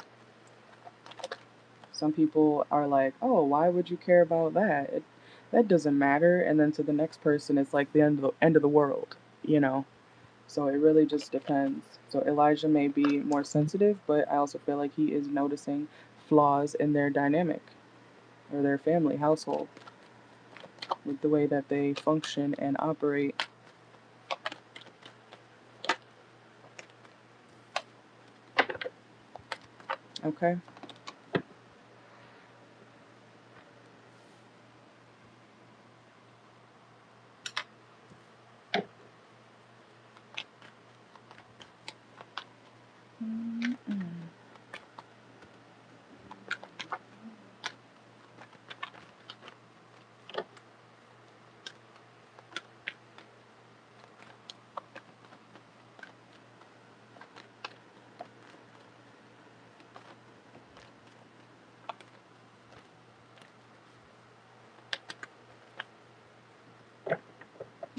Some people are like, "Oh, why would you care about that? That doesn't matter." And then to the next person, it's like the end of the world, you know. So it really just depends. So Elijah may be more sensitive, but I also feel like he is noticing flaws in their dynamic or their family household with the way that they function and operate. Okay.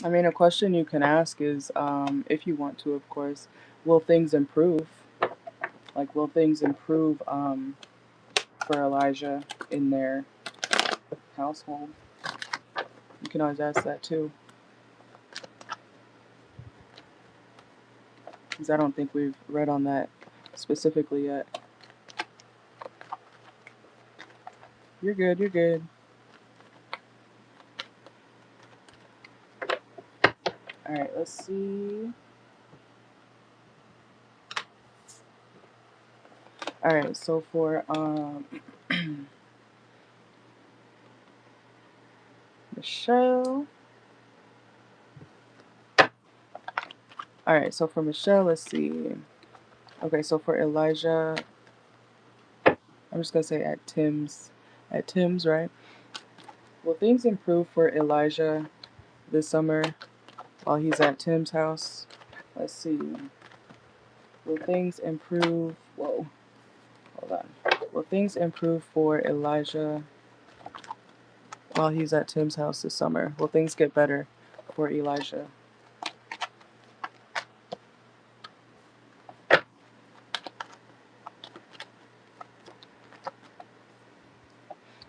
I mean, a question you can ask is, if you want to, of course, will things improve? Like, will things improve for Elijah in their household? You can always ask that too, because I don't think we've read on that specifically yet. You're good, you're good. Alright, let's see. Alright, so for Michelle. Alright, so for Michelle, let's see. Okay, so for Elijah, I'm just gonna say at Tim's, right? Will things improve for Elijah this summer while he's at Tim's house? Let's see. Will things improve? Whoa, hold on. Will things improve for Elijah while he's at Tim's house this summer? Will things get better for Elijah?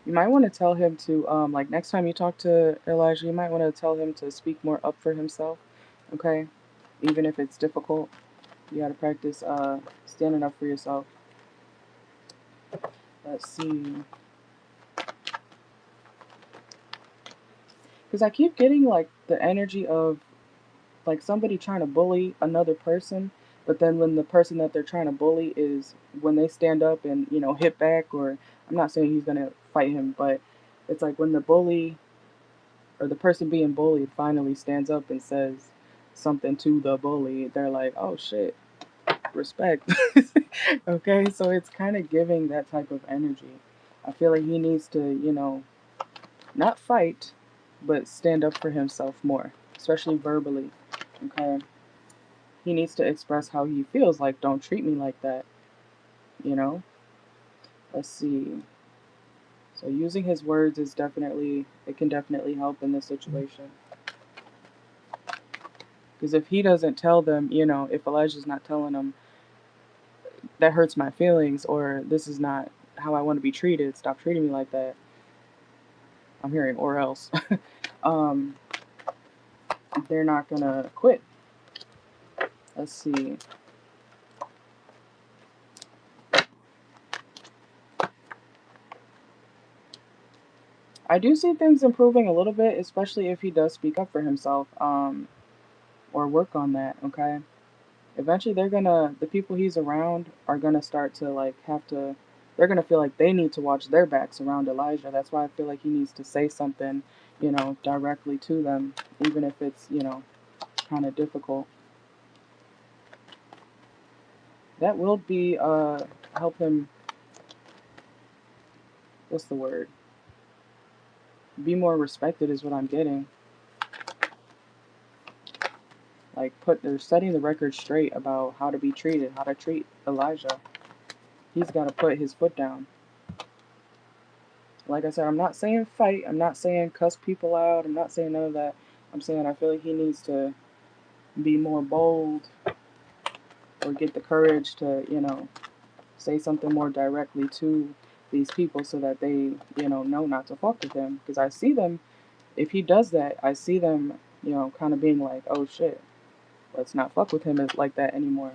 You might want to tell him to, like next time you talk to Elijah, you might want to tell him to speak more up for himself, okay? Even if it's difficult, you got to practice standing up for yourself. Let's see. Because I keep getting like the energy of like somebody trying to bully another person, but then when the person that they're trying to bully is when they stand up and you know hit back, or I'm not saying he's gonna fight him, but it's like when the bully or the person being bullied finally stands up and says something to the bully, they're like, oh shit, respect. Okay, so it's kind of giving that type of energy. I feel like he needs to, you know, not fight, but stand up for himself more, especially verbally. Okay, he needs to express how he feels. Like, don't treat me like that. You know. Let's see. So using his words is definitely, it can definitely help in this situation. Because if he doesn't tell them, you know, if Elijah's not telling them that hurts my feelings, or this is not how I want to be treated, stop treating me like that. I'm hearing or else. um, they're not gonna quit. Let's see. I do see things improving a little bit, especially if he does speak up for himself, or work on that. Okay. Eventually, the people he's around are gonna start to like they're gonna feel like they need to watch their backs around Elijah. That's why I feel like he needs to say something, directly to them, even if it's, kind of difficult. That will be, help him, what's the word? Be more respected is what I'm getting. Like, they're setting the record straight about how to be treated, how to treat Elijah. He's got to put his foot down. Like I said, I'm not saying fight. I'm not saying cuss people out. I'm not saying none of that. I'm saying I feel like he needs to be more bold or get the courage to, say something more directly to these people so that they, know not to fuck with him. Because I see them, if he does that, I see them, kind of being like, oh shit, let's not fuck with him like that anymore.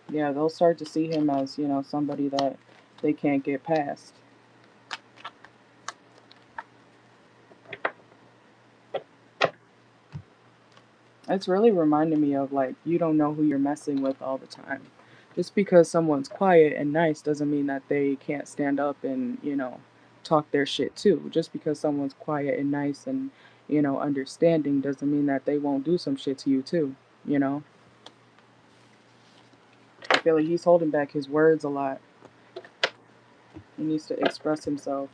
Yeah, they'll start to see him as, somebody that they can't get past. It's really reminding me of, like, you don't know who you're messing with all the time. Just because someone's quiet and nice doesn't mean that they can't stand up and, talk their shit too. Just because someone's quiet and nice and, understanding doesn't mean that they won't do some shit to you too, you know? I feel like he's holding back his words a lot. He needs to express himself.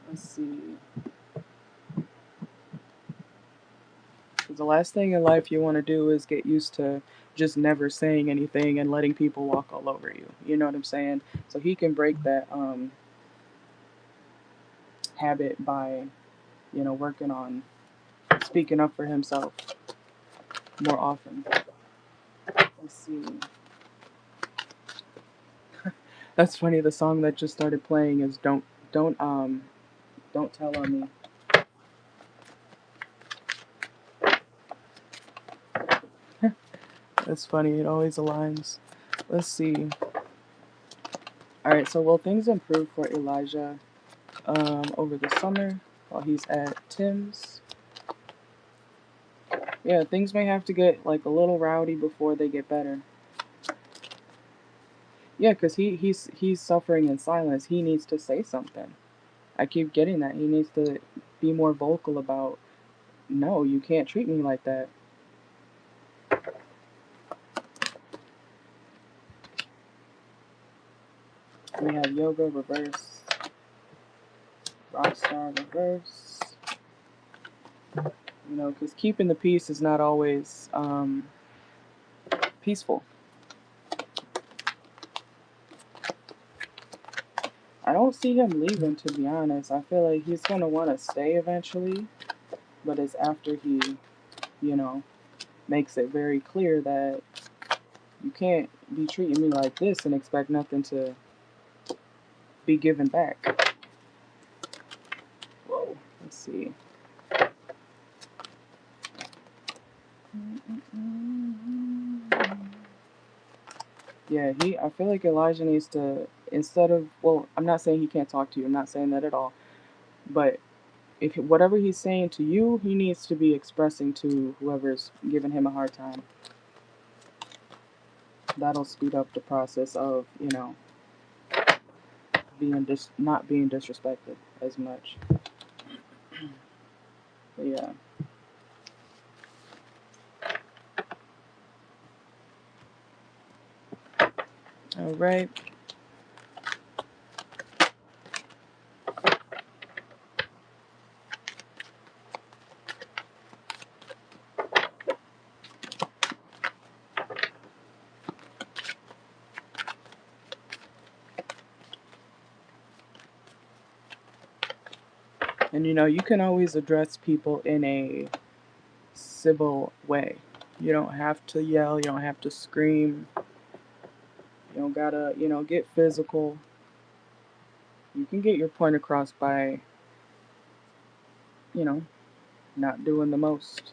Let's see. Because the last thing in life you want to do is get used to just never saying anything and letting people walk all over you. You know what I'm saying? So he can break that habit by, working on speaking up for himself more often. Let's see. That's funny. The song that just started playing is Don't Tell on Me. That's funny. It always aligns. Let's see. All right. So will things improve for Elijah over the summer while he's at Tim's? Yeah, things may have to get like a little rowdy before they get better. Yeah, because he's suffering in silence. He needs to say something. I keep getting that. He needs to be more vocal about, no, you can't treat me like that. We have yoga reverse, rockstar reverse. Because keeping the peace is not always peaceful. I don't see him leaving, to be honest. I feel like he's going to want to stay eventually, but it's after he, you know, makes it very clear that you can't be treating me like this and expect nothing to be given back. Whoa, let's see. Yeah, I feel like Elijah needs to, instead of, well, I'm not saying he can't talk to you. I'm not saying that at all. But if whatever he's saying to you, he needs to be expressing to whoever's giving him a hard time. That'll speed up the process of, not being disrespected as much. But yeah. All right. And you can always address people in a civil way. You don't have to yell, you don't have to scream. You don't gotta, get physical. You can get your point across by, you know, not doing the most.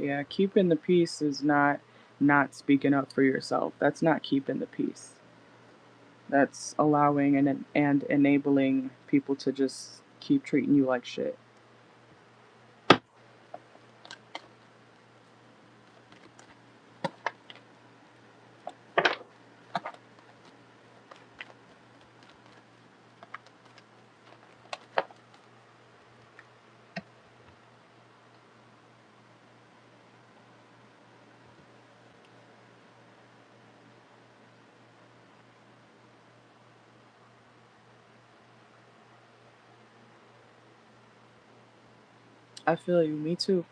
Yeah, keeping the peace is not speaking up for yourself. That's not keeping the peace. That's allowing and enabling people to just keep treating you like shit. I feel you. Me too.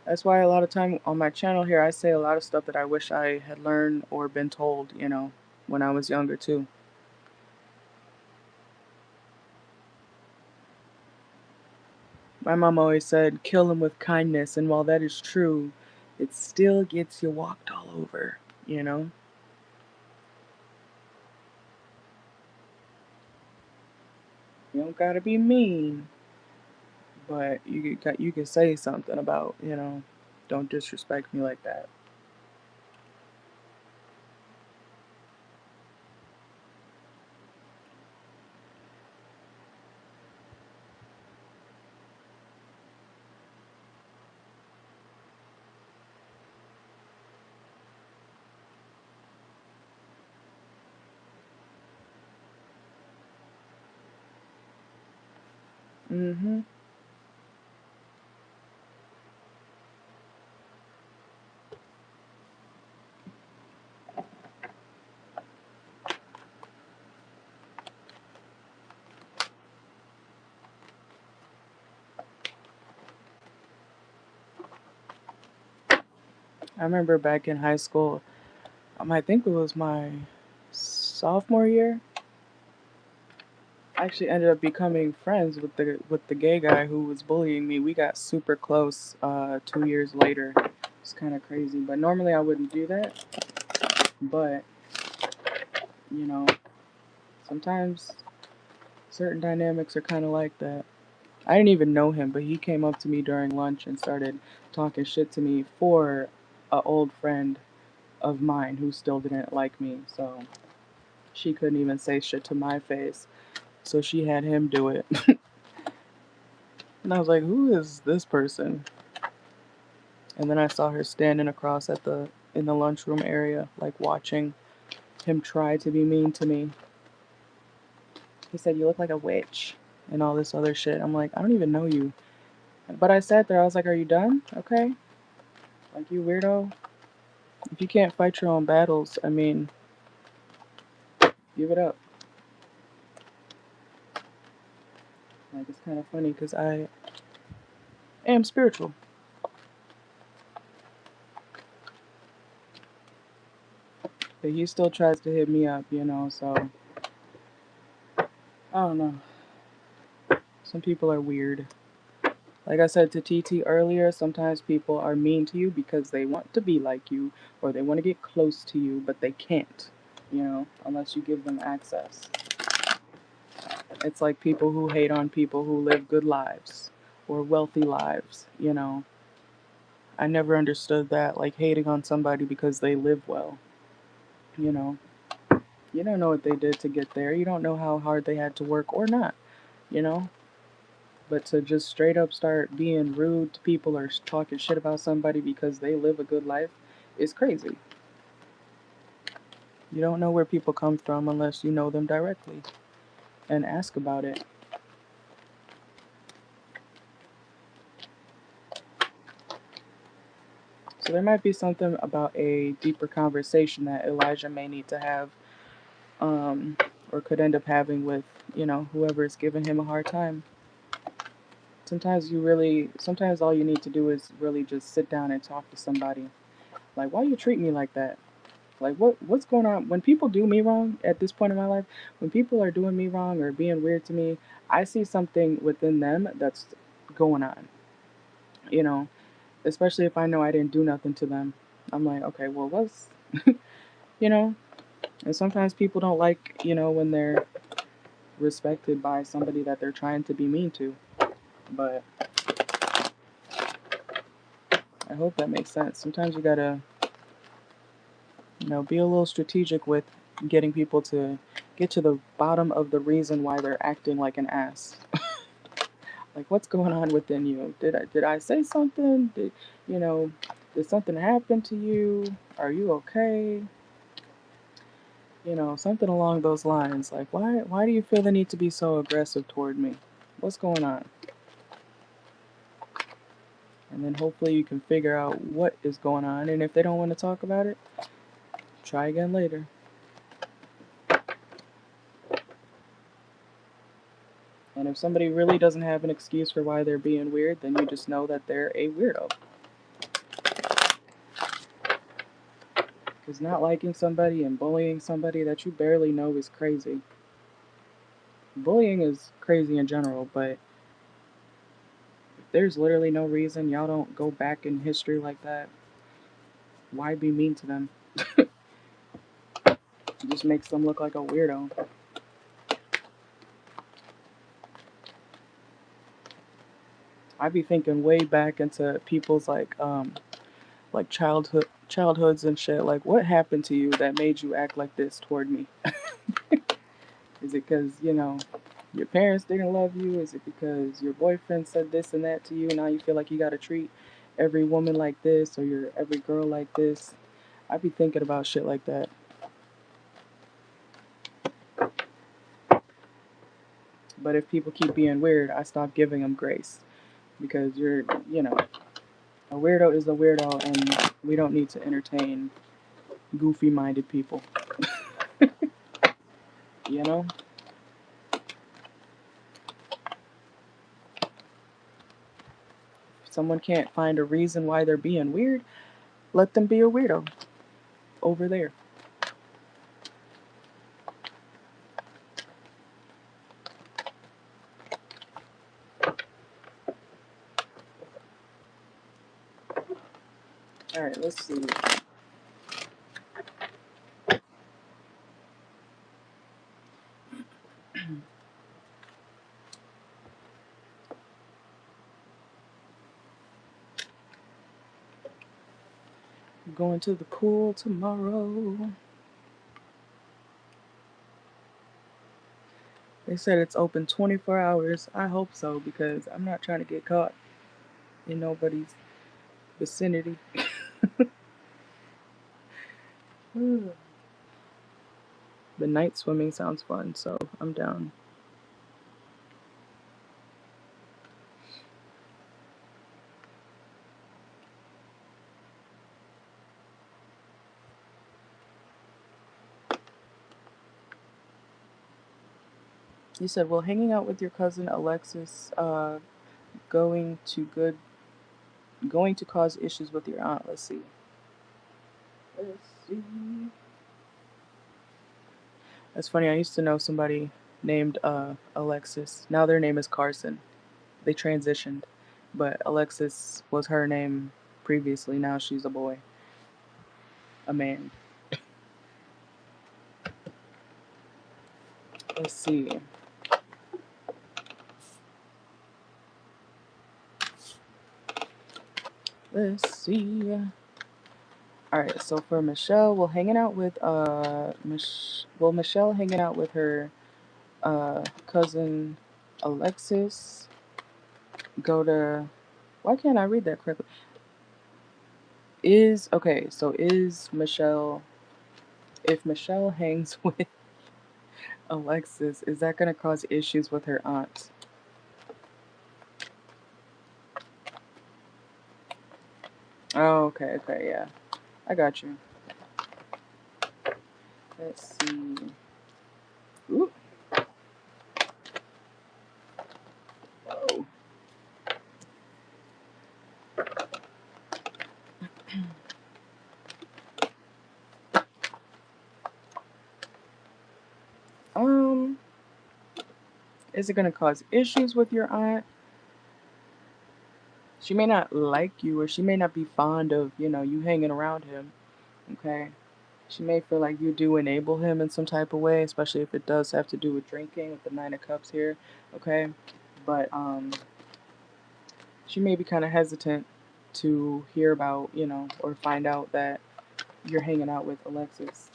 That's why a lot of time on my channel here, I say a lot of stuff that I wish I had learned or been told, when I was younger too. My mom always said, kill them with kindness. And while that is true, it still gets you walked all over, you know? You don't gotta be mean, but you can say something about, don't disrespect me like that. Mm-hmm. I remember back in high school, I think it was my sophomore year. I actually ended up becoming friends with the gay guy who was bullying me. We got super close 2 years later. It's kind of crazy, but normally I wouldn't do that. But you know, sometimes certain dynamics are kind of like that. I didn't even know him, but he came up to me during lunch and started talking shit to me for a old friend of mine who still didn't like me. So she couldn't even say shit to my face. So she had him do it. And I was like, who is this person? And then I saw her standing across in the lunchroom area, like watching him try to be mean to me. He said, "You look like a witch," and all this other shit. I'm like, I don't even know you. But I sat there, I was like, are you done? Okay. Like, you weirdo. If you can't fight your own battles, I mean, give it up. Like, it's kind of funny because I am spiritual. But he still tries to hit me up, so I don't know. Some people are weird. Like I said to TT earlier, sometimes people are mean to you because they want to be like you or they want to get close to you, but they can't, unless you give them access. It's like people who hate on people who live good lives or wealthy lives. I never understood that, like hating on somebody because they live well, you know. You don't know what they did to get there. You don't know how hard they had to work or not, you know. But to just straight up start being rude to people or talking shit about somebody because they live a good life is crazy. You don't know where people come from unless you know them directly and ask about it. So there might be something about a deeper conversation that Elijah may need to have, um, or could end up having with, whoever is giving him a hard time. Sometimes all you need to do is really just sit down and talk to somebody. Like, why you treat me like that? Like, what's going on? When people do me wrong at this point in my life, when people are doing me wrong or being weird to me, I see something within them that's going on, you know, especially if I know I didn't do nothing to them. I'm like, okay, well, what's, you know, and sometimes people don't like, when they're respected by somebody that they're trying to be mean to. But I hope that makes sense. Sometimes you gotta, you know, be a little strategic with getting people to get to the bottom of the reason why they're acting like an ass. Like, what's going on within you? Did I say something? You know, did something happen to you? Are you okay? You know, something along those lines. Like, why do you feel the need to be so aggressive toward me? What's going on? And then hopefully you can figure out what is going on. And if they don't want to talk about it, try again later. And if somebody really doesn't have an excuse for why they're being weird, then you just know that they're a weirdo. Because not liking somebody and bullying somebody that you barely know is crazy. Bullying is crazy in general, but if there's literally no reason y'all don't go back in history like that, why be mean to them? It just makes them look like a weirdo. I be thinking way back into people's like childhoods and shit. Like, what happened to you that made you act like this toward me? Is it because, you know, your parents didn't love you? Is it because your boyfriend said this and that to you, and now you feel like you gotta treat every woman like this or every girl like this? I be thinking about shit like that. But if people keep being weird, I stop giving them grace. Because you know, a weirdo is a weirdo, and we don't need to entertain goofy-minded people. You know? If someone can't find a reason why they're being weird, let them be a weirdo over there. Alright, let's see. I'm going to the pool tomorrow. They said it's open 24 hours. I hope so, because I'm not trying to get caught in nobody's vicinity. The night swimming sounds fun, so I'm down. You said, well, hanging out with your cousin Alexis, going to cause issues with your aunt. Let's see. That's funny. I used to know somebody named Alexis. Now their name is Carson. They transitioned, but Alexis was her name previously. Now she's a boy, a man. Let's see. Let's see. All right. So for Michelle, we're hanging out with Michelle hanging out with her cousin Alexis. Go to. Why can't I read that correctly? So is Michelle. If Michelle hangs with Alexis, is that gonna cause issues with her aunt? Oh, okay, yeah. I got you. Let's see. Ooh. Whoa. Is it gonna cause issues with your aunt? She may not like you, or she may not be fond of, you know, you hanging around him. Okay? She may feel like you do enable him in some type of way, especially if it does have to do with drinking with the Nine of Cups here. Okay? But she may be kind of hesitant to hear about, you know, or find out that you're hanging out with Alexis.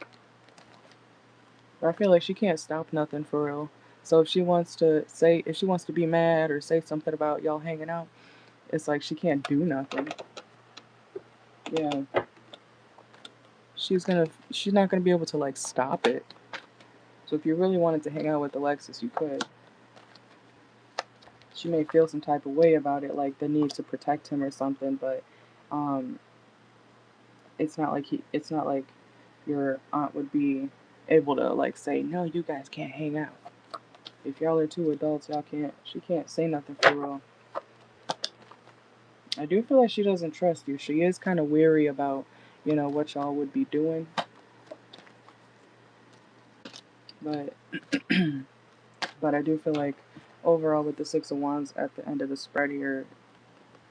But I feel like she can't stop nothing for real. So if she wants to be mad or say something about y'all hanging out, it's like she can't do nothing. Yeah. She's not gonna be able to like stop it. So if you really wanted to hang out with Alexis, you could. She may feel some type of way about it, like the need to protect him or something, but um, it's not like your aunt would be able to like say, no, you guys can't hang out. If y'all are two adults, she can't say nothing for real. I do feel like she doesn't trust you. She is kind of weary about, you know, what y'all would be doing. But but I do feel like overall with the Six of Wands at the end of the spread here,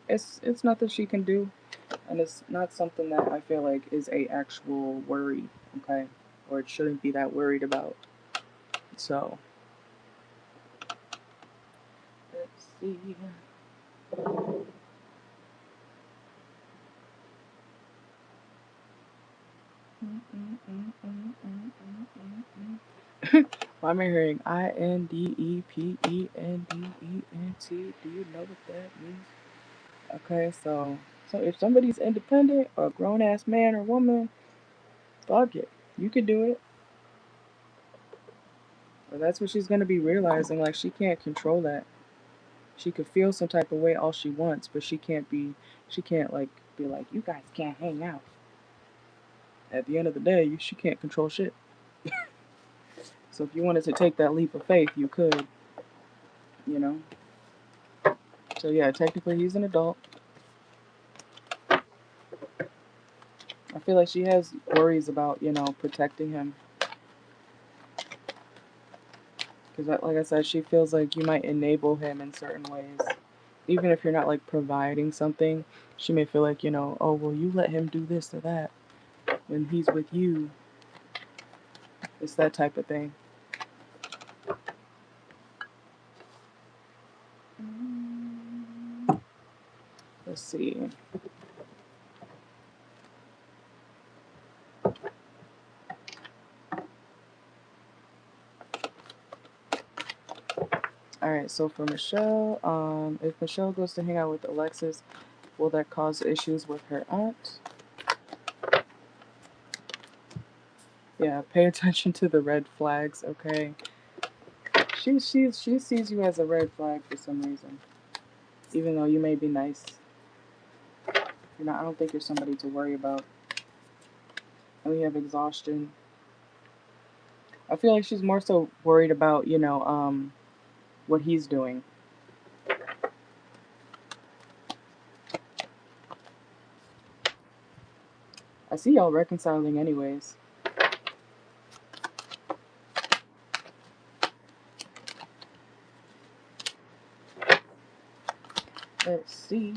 it's nothing she can do, and it's not something that I feel like is a actual worry, okay? Or it shouldn't be that worried about. So let's see. Why am I hearing INDEPENDENT? Do you know what that means? Okay, so if somebody's independent, or a grown ass man or woman, fuck it. You could do it. But that's what she's gonna be realizing. Like she can't control that. She could feel some type of way all she wants, but she can't like be like, you guys can't hang out. At the end of the day, she can't control shit. So if you wanted to take that leap of faith, you could, you know. So yeah, technically he's an adult. I feel like she has worries about, you know, protecting him. Because like I said, she feels like you might enable him in certain ways. Even if you're not like providing something, she may feel like, you know, oh, well, you let him do this or that when he's with you. It's that type of thing. Let's see. Alright, so for Michelle, if Michelle goes to hang out with Alexis, will that cause issues with her aunt? Yeah, pay attention to the red flags, okay? She sees you as a red flag for some reason. Even though you may be nice. You're not, I don't think you're somebody to worry about. And we have exhaustion. I feel like she's more so worried about, you know, what he's doing. I see y'all reconciling anyways. Let's see.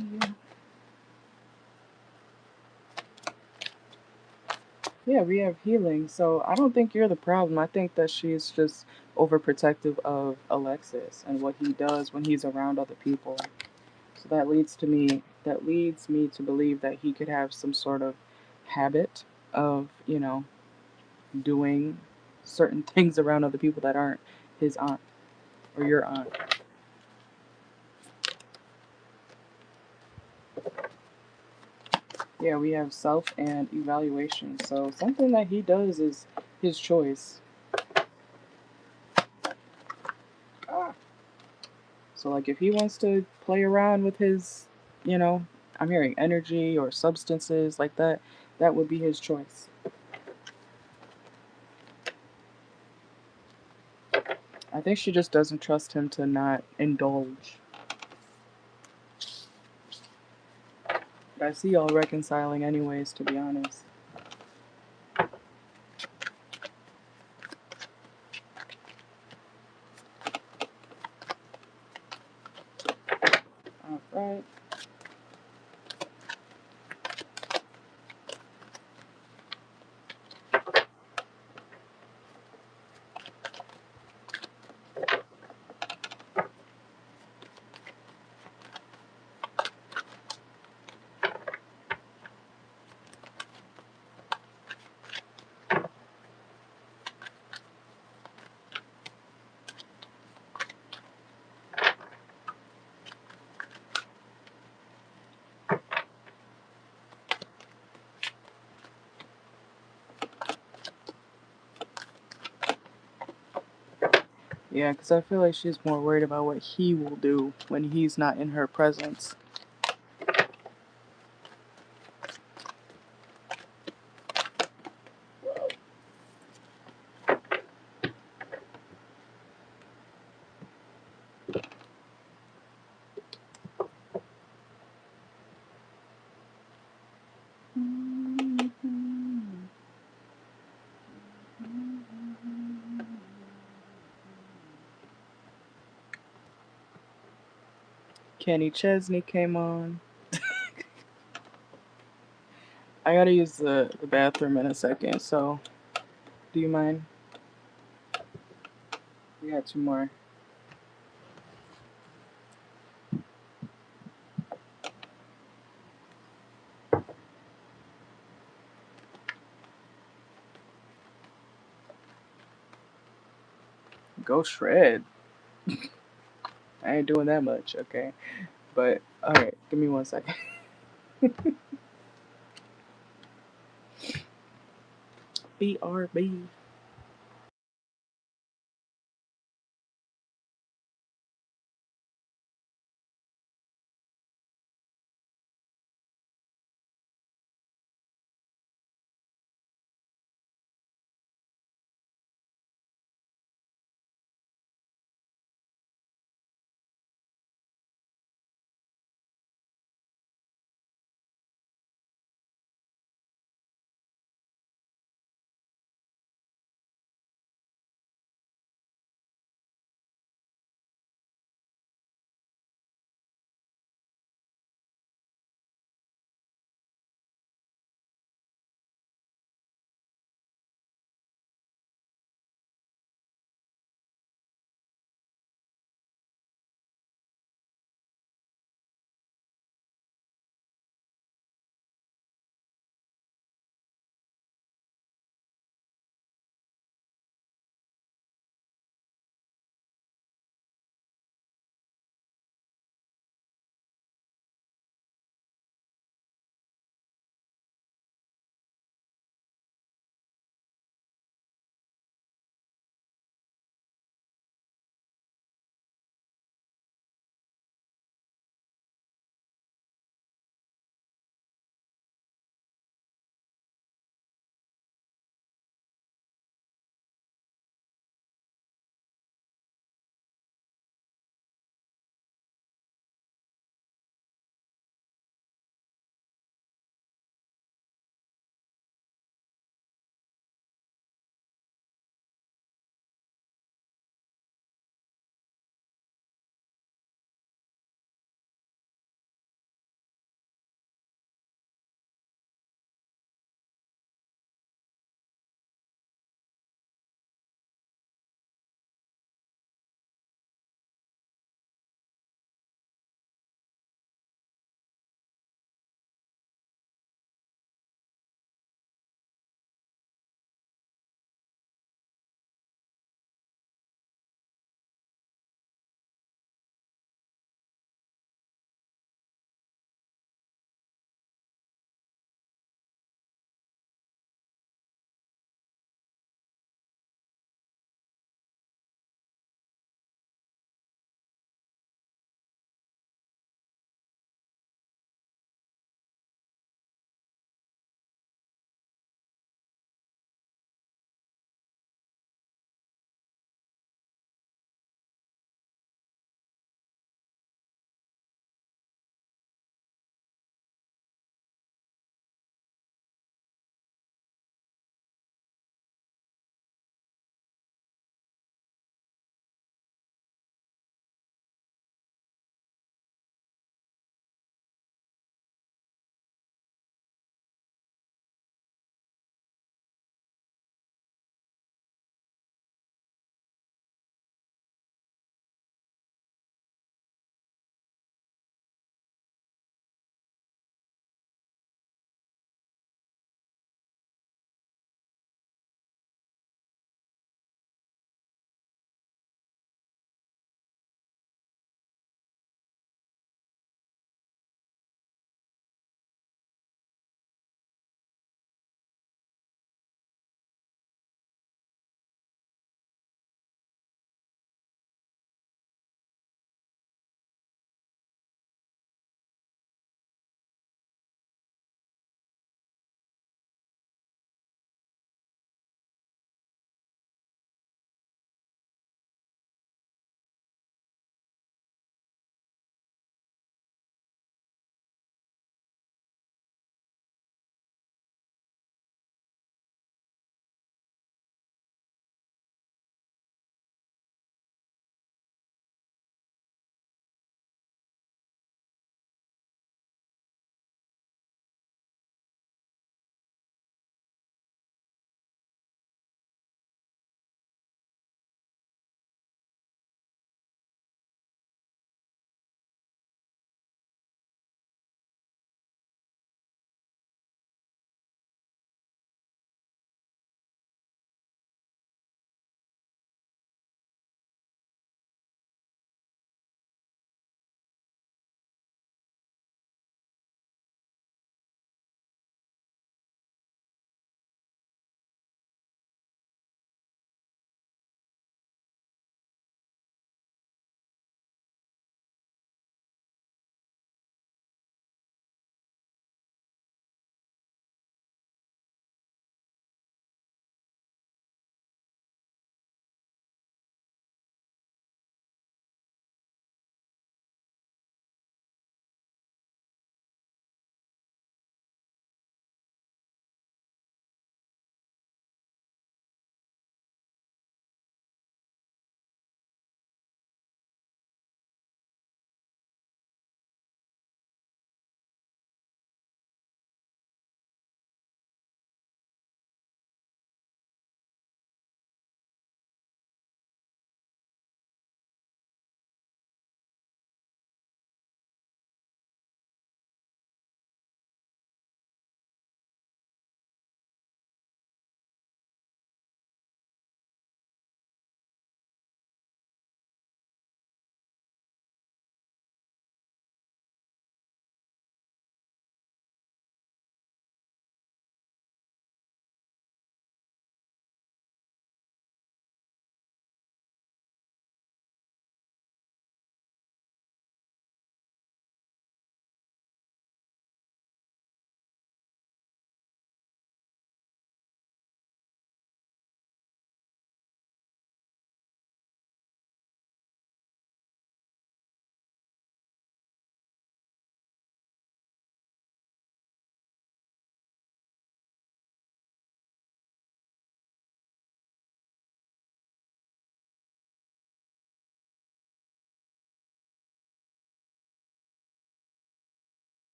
Yeah, we have healing. So I don't think you're the problem. I think that she's just overprotective of Alexis and what he does when he's around other people. So that leads me to believe that he could have some sort of habit of, you know, doing certain things around other people that aren't his aunt or your aunt. Yeah, we have self and evaluation. So something that he does is his choice. So like if he wants to play around with his, you know, I'm hearing energy or substances like that, that would be his choice. I think she just doesn't trust him to not indulge. But I see y'all reconciling anyways, to be honest. Alright. Yeah, because I feel like she's more worried about what he will do when he's not in her presence. Kenny Chesney came on. I gotta use the bathroom in a second, so do you mind? We got 2 more. Go shred. I ain't doing that much, okay? But, alright, give me 1 second. BRB.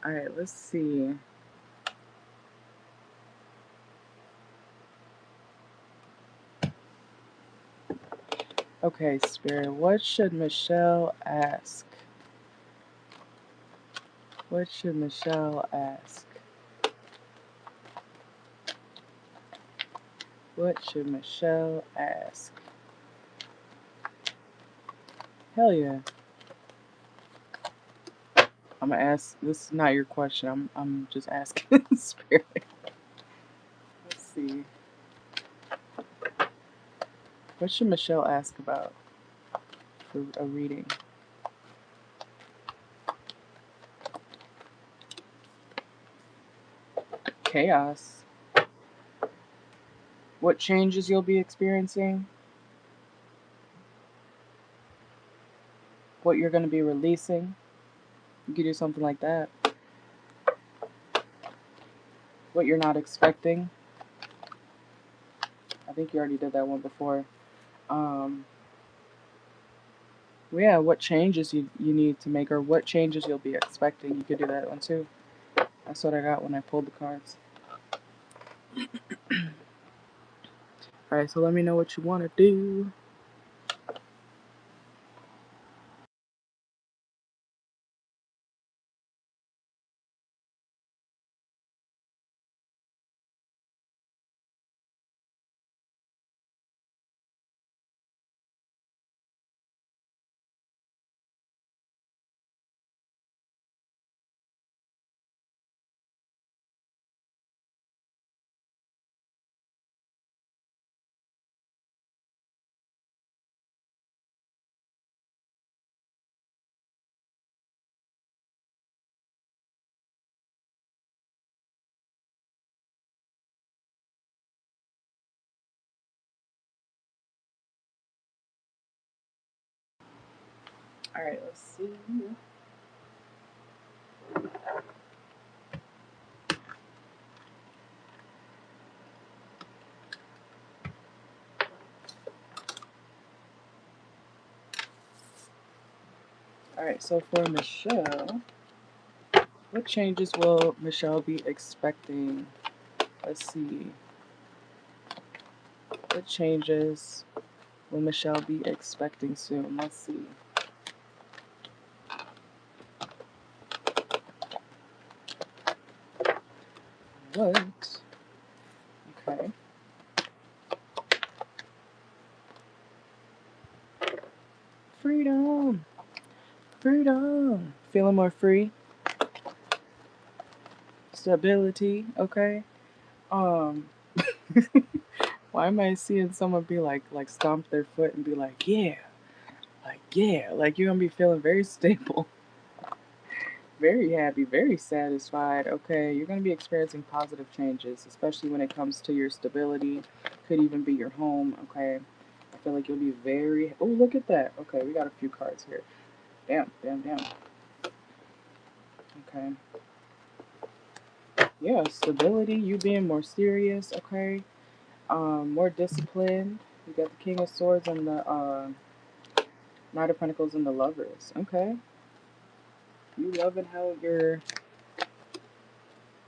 Alright, let's see. Okay, Spirit, what should Michelle ask? What should Michelle ask? What should Michelle ask? Hell yeah. I'm gonna ask. This is not your question. I'm just asking Spirit. Let's see. What should Michelle ask about for a reading? Chaos. What changes you'll be experiencing? What you're gonna be releasing? You could do something like that. What you're not expecting. I think you already did that one before. Yeah, what changes you need to make, or what changes you'll be expecting. You could do that one too. That's what I got when I pulled the cards. Alright, so let me know what you want to do. Alright, let's see. Alright, so for Michelle, what changes will Michelle be expecting? Let's see. What changes will Michelle be expecting soon? Let's see. What? Okay. Freedom. Freedom. Feeling more free. Stability. Okay. Why am I seeing someone be like stomp their foot and be like yeah, like you're gonna be feeling very stable, very happy, very satisfied. Okay, you're gonna be experiencing positive changes, especially when it comes to your stability. Could even be your home. Okay, I feel like you'll be very. Oh, look at that. Okay, we got a few cards here. Damn, damn, damn. Okay. Yeah, stability. You being more serious. Okay. More disciplined. You got the King of Swords and the Knight of Pentacles and the Lovers. Okay. You loving how you're.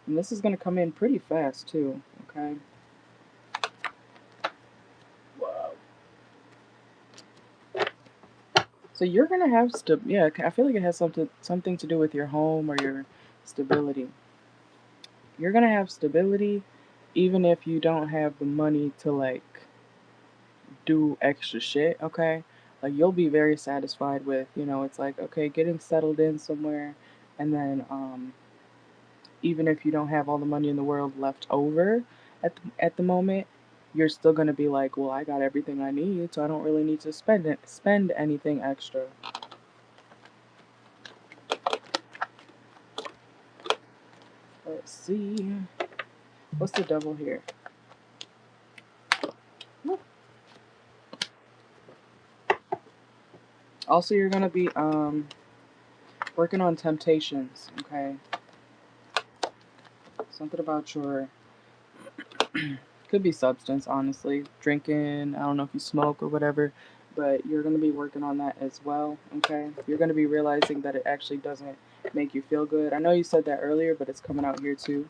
And this is going to come in pretty fast, too. Okay. Wow. So you're going to have. Yeah, I feel like it has something to do with your home or your stability. You're going to have stability even if you don't have the money to, like, do extra shit, okay? Like, you'll be very satisfied with, it's like, okay, getting settled in somewhere, and then, even if you don't have all the money in the world left over at the moment, you're still gonna be like, well, I got everything I need, so I don't really need to spend anything extra. Let's see. What's the devil here? Also, you're gonna be working on temptations, okay? Something about your could be substance, honestly. Drinking, I don't know if you smoke or whatever, but you're going to be working on that as well, okay? You're going to be realizing that it actually doesn't make you feel good. I know you said that earlier, but it's coming out here too.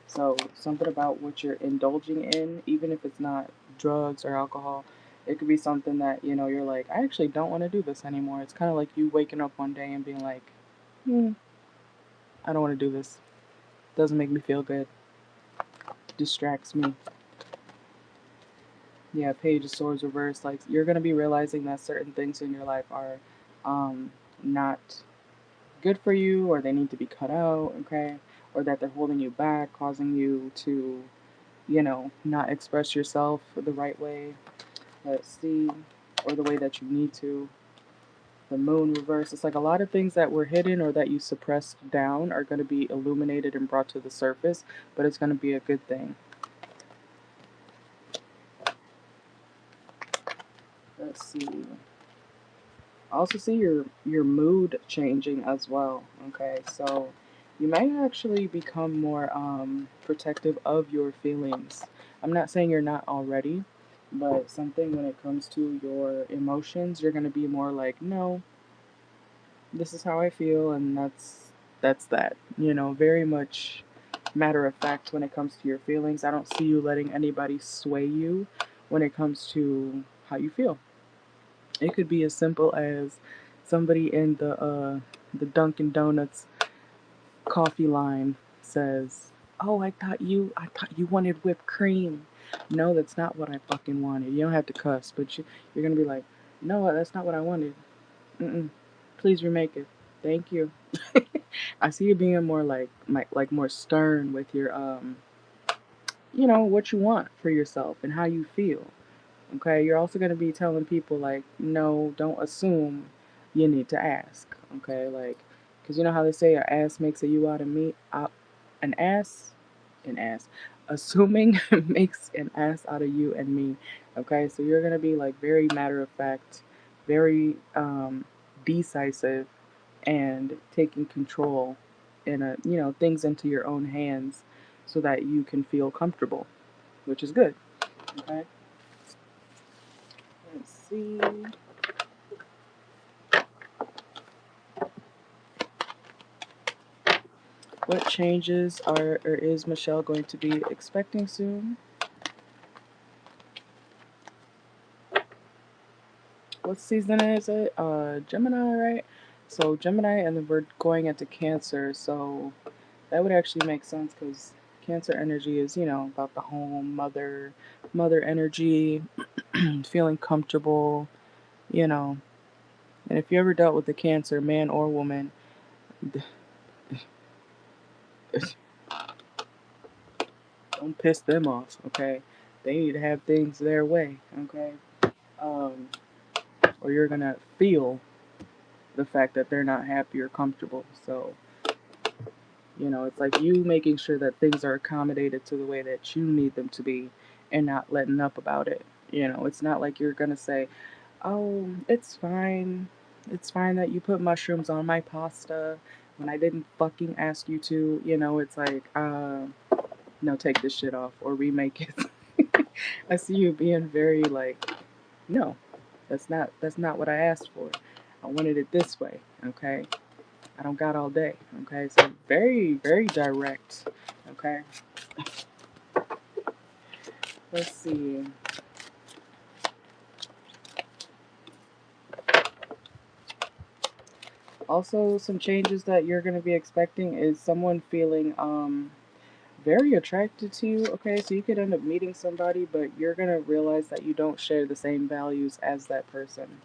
So something about what you're indulging in, even if it's not drugs or alcohol, it could be something that, you know, you're like, I actually don't want to do this anymore. It's kind of like you waking up one day and being like, I don't want to do this. Doesn't make me feel good. Distracts me. Yeah, Page of Swords reversed. Like, you're going to be realizing that certain things in your life are not good for you, or they need to be cut out, okay? Or that they're holding you back, causing you to, you know, not express yourself the right way. Let's see. Or the way that you need to. The moon reverse. It's like a lot of things that were hidden or that you suppressed down are going to be illuminated and brought to the surface, but it's going to be a good thing. Let's see. I also see your mood changing as well. Okay, so you might actually become more protective of your feelings. I'm not saying you're not already, but something when it comes to your emotions, you're gonna be more like, no, this is how I feel, and that's that. You know, very much matter of fact when it comes to your feelings. I don't see you letting anybody sway you when it comes to how you feel. It could be as simple as somebody in the Dunkin' Donuts coffee line says, "Oh, I thought you wanted whipped cream." No, that's not what I fucking wanted. You don't have to cuss, but you're gonna be like, "No, that's not what I wanted. Mm-mm. Please remake it. Thank you." I see you being more like more stern with your you know, what you want for yourself and how you feel. Okay, you're also going to be telling people, like, no, don't assume, you need to ask. Okay, like, because you know how they say an ass makes a you out of me? An ass? An ass. Assuming makes an ass out of you and me. Okay, so you're going to be like very matter of fact, very decisive, and taking control in you know, things into your own hands so that you can feel comfortable, which is good. Okay, let's see. What changes are or is Michelle going to be expecting soon? What season is it? Gemini, right? So Gemini, and then we're going into Cancer. So that would actually make sense because Cancer energy is, you know, about the home, mother energy, feeling comfortable, you know. And if you ever dealt with a Cancer, man or woman, don't piss them off, okay? They need to have things their way, okay? Um, or you're gonna feel the fact that they're not happy or comfortable. So, you know, it's like you making sure that things are accommodated to the way that you need them to be and not letting up about it. You know, it's not like you're gonna say, oh, it's fine. It's fine that you put mushrooms on my pasta when I didn't fucking ask you to. You know, it's like, no, take this shit off or remake it. I see you being very like, no, that's not what I asked for. I wanted it this way, okay? I don't got all day, okay? So very, very direct, okay? Let's see. Also, some changes that you're gonna be expecting is someone feeling very attracted to you, okay? So you could end up meeting somebody, but you're gonna realize that you don't share the same values as that person.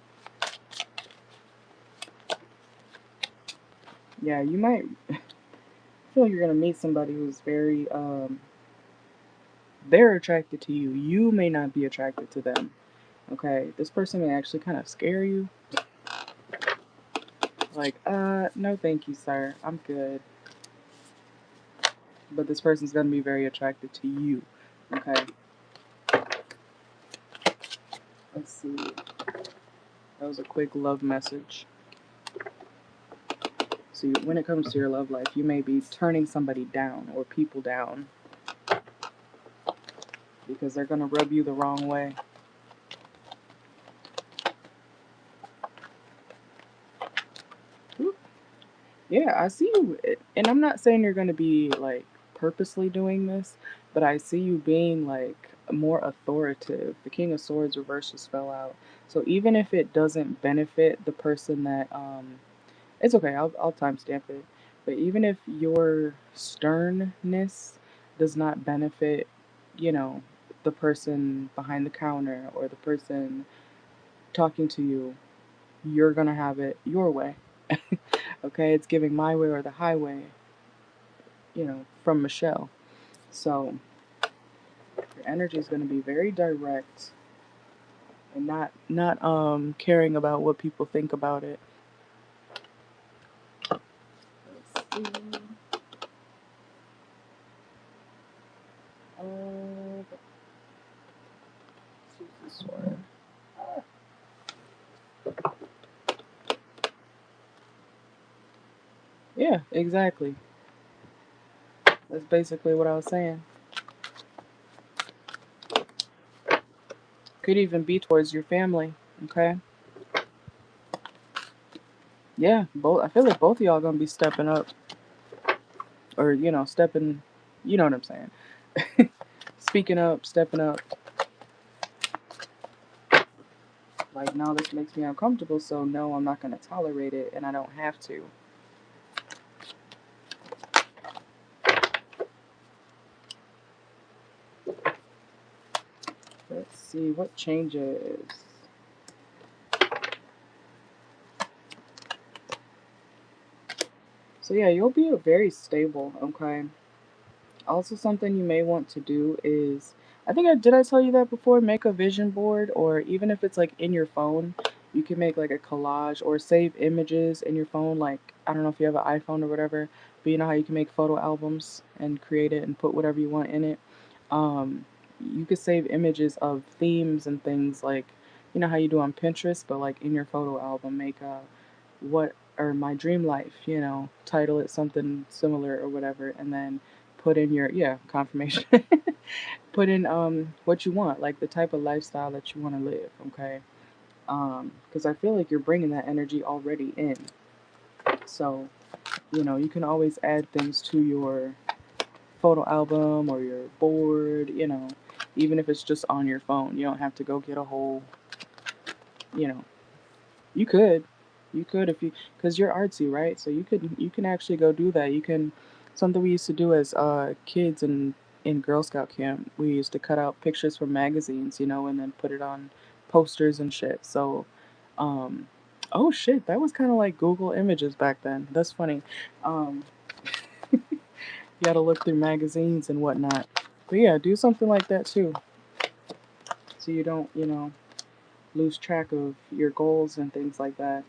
Yeah, you might feel like you're gonna meet somebody who's very they're attracted to you. You may not be attracted to them. Okay, this person may actually kind of scare you. Like, no, thank you, sir. I'm good. But this person's gonna be very attracted to you. Okay. Let's see. That was a quick love message. So when it comes to your love life, you may be turning somebody down or people down because they're gonna rub you the wrong way. Whoop. Yeah, I see you, and I'm not saying you're going to be like purposely doing this, but I see you being like more authoritative. The King of Swords reverse just fell out. So even if it doesn't benefit the person that it's okay, I'll timestamp it. But even if your sternness does not benefit, you know, the person behind the counter or the person talking to you, you're gonna have it your way. Okay, it's giving my way or the highway, from Michelle. So your energy is gonna be very direct and not caring about what people think about it. Let's see. Let's use this sword. Yeah, exactly. That's basically what I was saying. Could even be towards your family. Okay. Yeah, both. I feel like both of y'all gonna be stepping up, or stepping. You know what I'm saying? Speaking up, stepping up. Like, no, this makes me uncomfortable, so no, I'm not gonna tolerate it, and I don't have to. Let's see what changes. So yeah, you'll be very stable. Okay. Also, something you may want to do is, I think I tell you that before? Make a vision board, or even if it's like in your phone, you can make like a collage or save images in your phone. Like, I don't know if you have an iPhone or whatever, but you know how you can make photo albums and create it and put whatever you want in it. Um, you could save images of themes and things like, you know how you do on Pinterest, but like in your photo album, make a what or my dream life, title it something similar or whatever, and then put in your confirmation. Put in what you want, like the type of lifestyle that you want to live. Okay, because I feel like you're bringing that energy already in. So you can always add things to your photo album or your board. Even if it's just on your phone, you don't have to go get a whole. You know, you could, if you, because you're artsy, right? So you can actually go do that. You can, something we used to do as kids in Girl Scout camp. We used to cut out pictures from magazines, and then put it on posters and shit. So, um, oh shit, that was kind of like Google Images back then. That's funny. Um, you got to look through magazines and whatnot. But yeah, do something like that too, so you don't, lose track of your goals and things like that.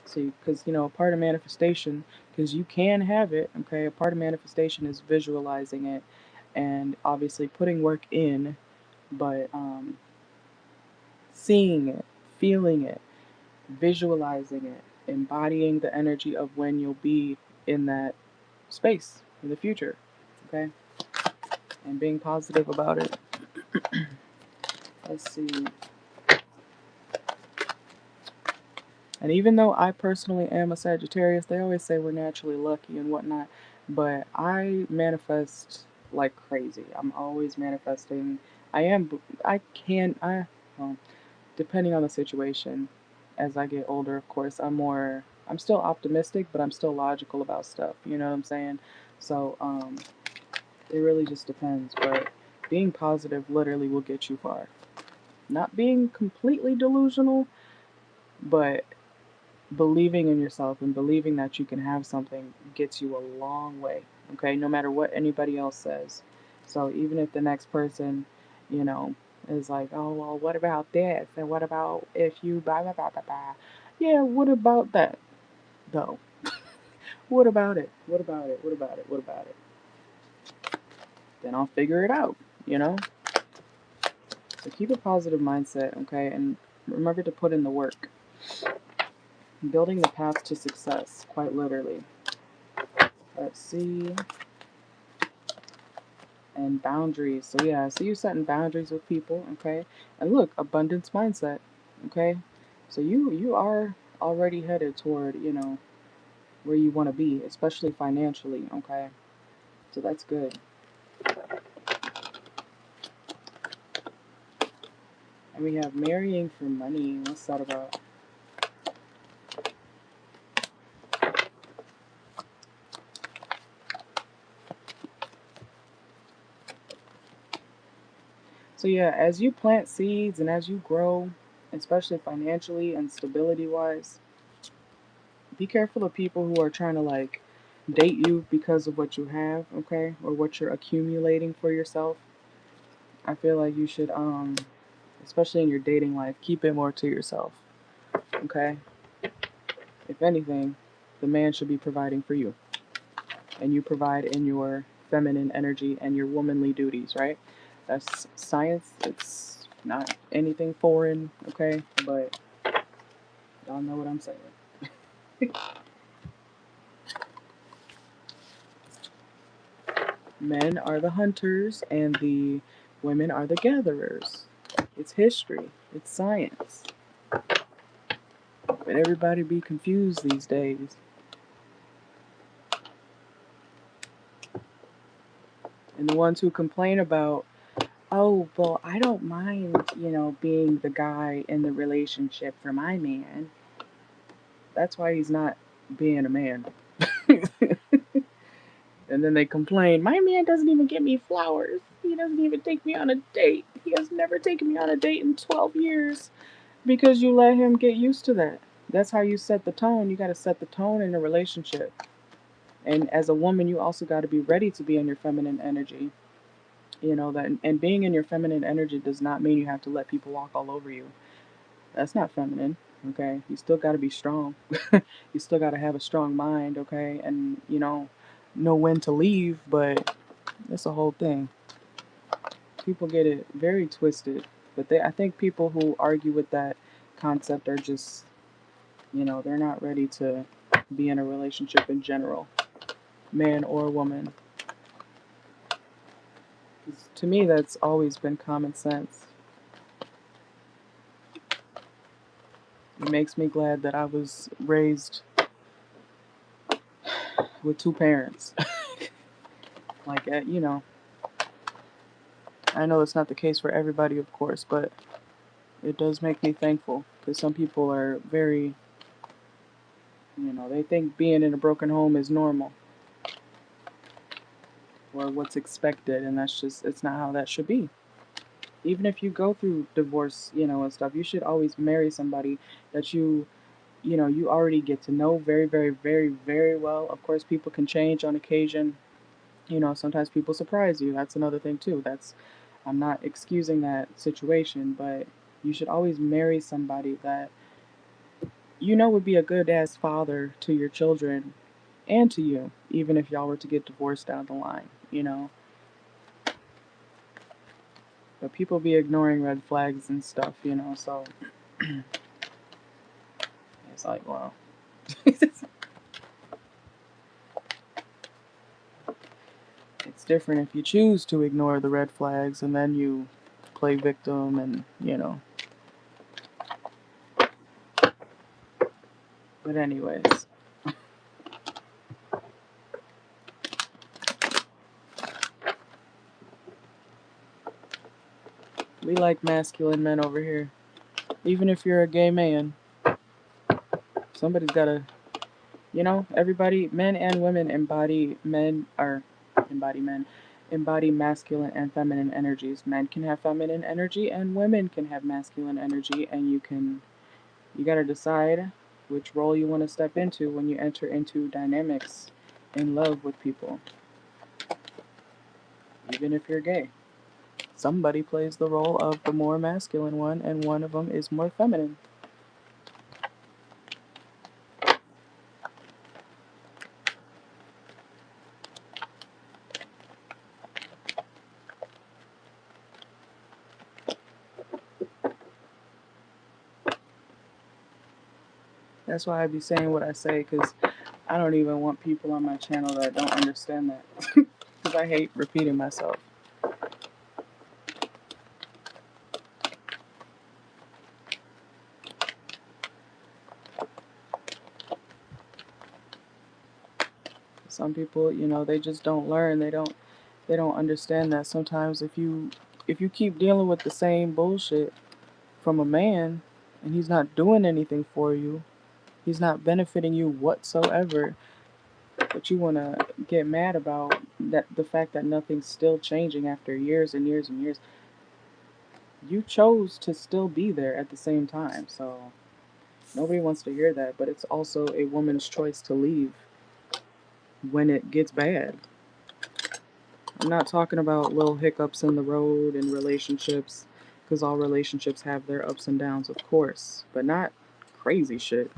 See, because a part of manifestation, because you can have it, okay, a part of manifestation is visualizing it and obviously putting work in, but seeing it, feeling it, visualizing it, embodying the energy of when you'll be in that space in the future, okay, and being positive about it. Let's see. And even though I personally am a Sagittarius, they always say we're naturally lucky and whatnot. But I manifest like crazy. I'm always manifesting. I am. I can. Well, depending on the situation. As I get older, of course, I'm more. I'm still optimistic, but I'm still logical about stuff. You know what I'm saying? So it really just depends. But being positive literally will get you far. Not being completely delusional, but believing in yourself and believing that you can have something gets you a long way. Okay, no matter what anybody else says. So even if the next person, you know, is like, oh well, what about this? And what about if you blah blah blah blah blah? Yeah, what about that though? What about it? What about it? What about it? What about it? Then I'll figure it out. You know. So keep a positive mindset, okay, and remember to put in the work. Building the path to success, quite literally. Let's see. And boundaries. So yeah, I see you setting boundaries with people, okay? And look, abundance mindset, okay? So you are already headed toward, where you want to be, especially financially, okay? So that's good. And we have marrying for money. What's that about? So yeah, as you plant seeds and as you grow, especially financially and stability wise, be careful of people who are trying to like date you because of what you have, okay? Or what you're accumulating for yourself. I feel like you should especially in your dating life, keep it more to yourself. Okay? If anything, the man should be providing for you. And you provide in your feminine energy and your womanly duties, right? That's science. It's not anything foreign, okay? But y'all know what I'm saying. Men are the hunters and the women are the gatherers. It's history. It's science. But everybody be confused these days. And the ones who complain about, oh, well, I don't mind, being the guy in the relationship for my man. That's why he's not being a man. And then they complain, my man doesn't even get me flowers. He doesn't even take me on a date. He has never taken me on a date in 12 years. Because you let him get used to that. That's how you set the tone. You got to set the tone in a relationship. And as a woman, you also got to be ready to be in your feminine energy. That, and being in your feminine energy does not mean you have to let people walk all over you. That's not feminine, okay? You still got to be strong. You still got to have a strong mind, okay? And, know when to leave, but it's a whole thing. People get it very twisted. But I think people who argue with that concept are just, they're not ready to be in a relationship in general, man or woman. 'Cause to me, that's always been common sense. It makes me glad that I was raised with two parents. Like, I know it's not the case for everybody, of course, but it does make me thankful because some people are very, they think being in a broken home is normal or what's expected, and it's not how that should be. Even if you go through divorce, and stuff, you should always marry somebody that you already get to know very, very, very, very well. Of course, people can change on occasion. Sometimes people surprise you. That's another thing too. I'm not excusing that situation, but you should always marry somebody that would be a good ass father to your children and to you, even if y'all were to get divorced down the line. But people be ignoring red flags and stuff. So it's like, wow. It's different if you choose to ignore the red flags and then you play victim and. But anyways. We like masculine men over here. Even if you're a gay man, somebody's gotta, everybody, men and women embody masculine and feminine energies. Men can have feminine energy and women can have masculine energy, and you gotta decide which role you want to step into when you enter into dynamics in love with people. Even if you're gay, somebody plays the role of the more masculine one, and one of them is more feminine. That's why I be saying what I say, because I don't even want people on my channel that don't understand that. Because I hate repeating myself. some people, you know, they just don't learn. They don't understand that sometimes if you keep dealing with the same bullshit from a man and he's not doing anything for you, he's not benefiting you whatsoever, but you want to get mad about that, the fact that nothing's still changing after years and years and years. You chose to still be there at the same time. So nobody wants to hear that, but it's also a woman's choice to leave when it gets bad. I'm not talking about little hiccups in the road and relationships, because all relationships have their ups and downs, of course, but not crazy shit.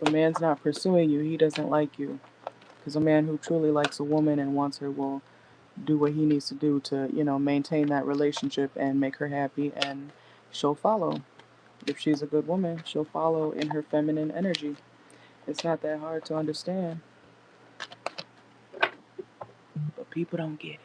If a man's not pursuing you, he doesn't like you. Because a man who truly likes a woman and wants her will do what he needs to do to, you know, maintain that relationship and make her happy, and she'll follow. If she's a good woman, she'll follow in her feminine energy. It's not that hard to understand, but people don't get it.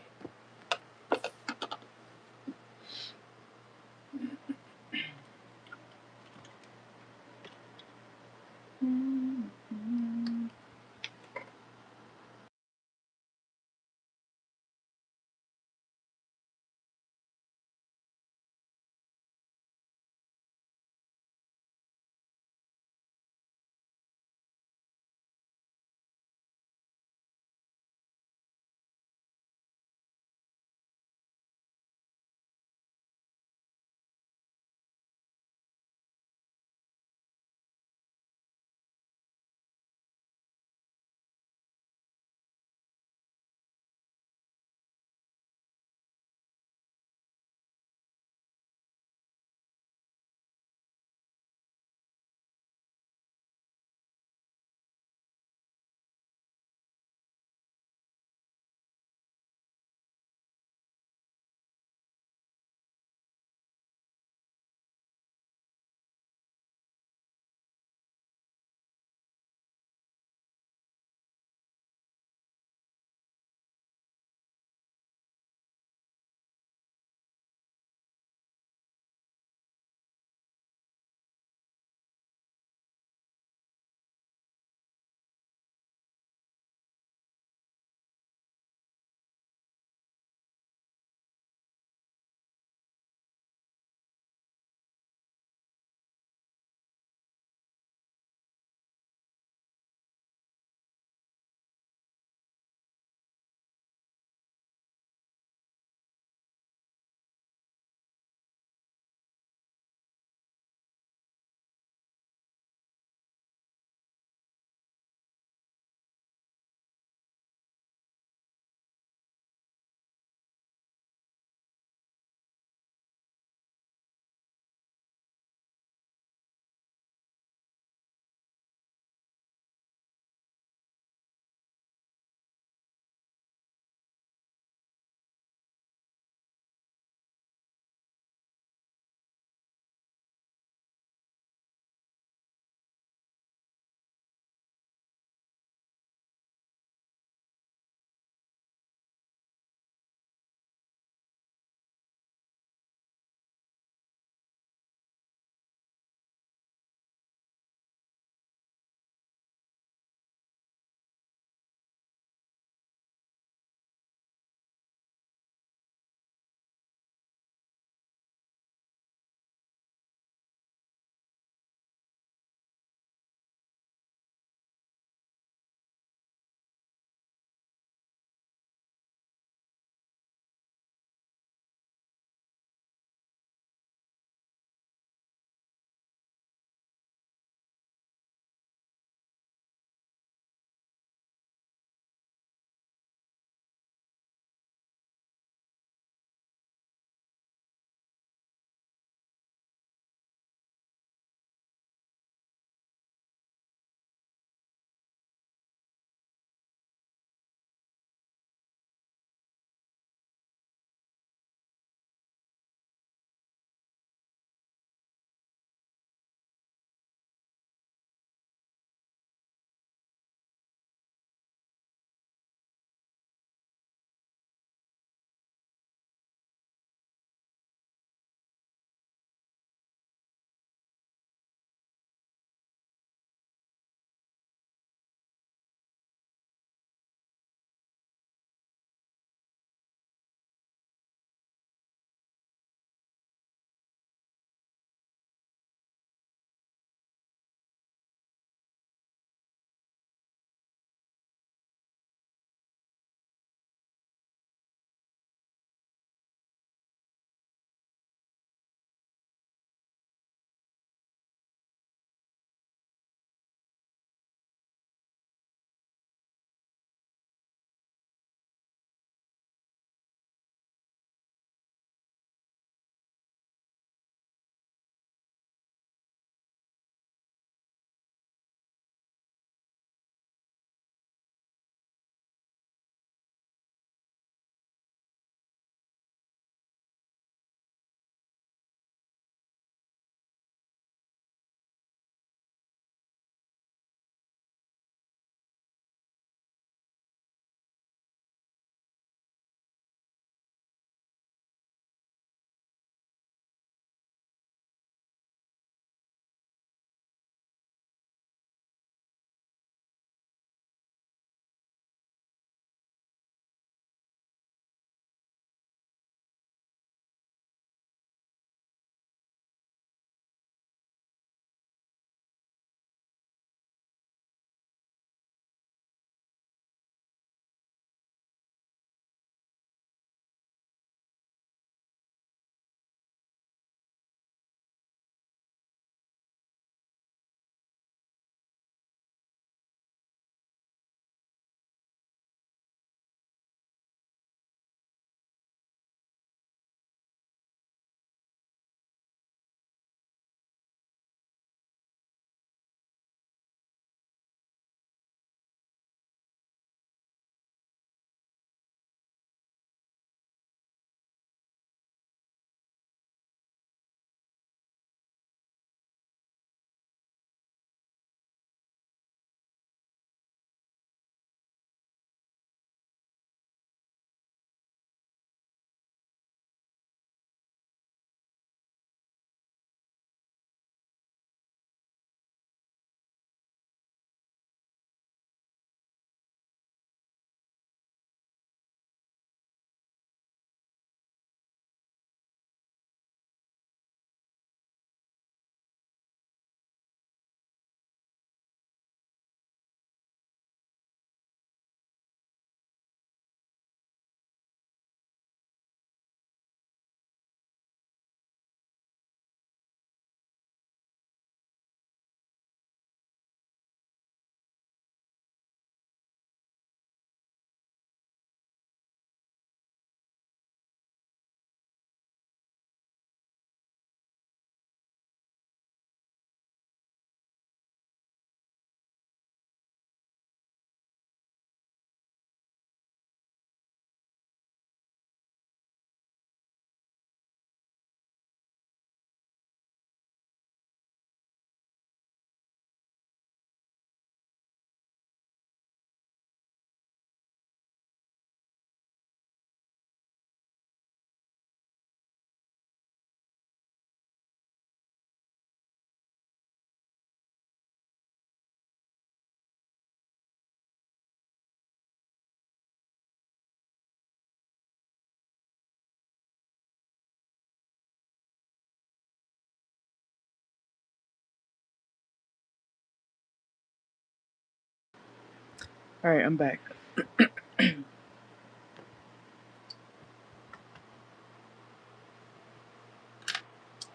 Alright, I'm back.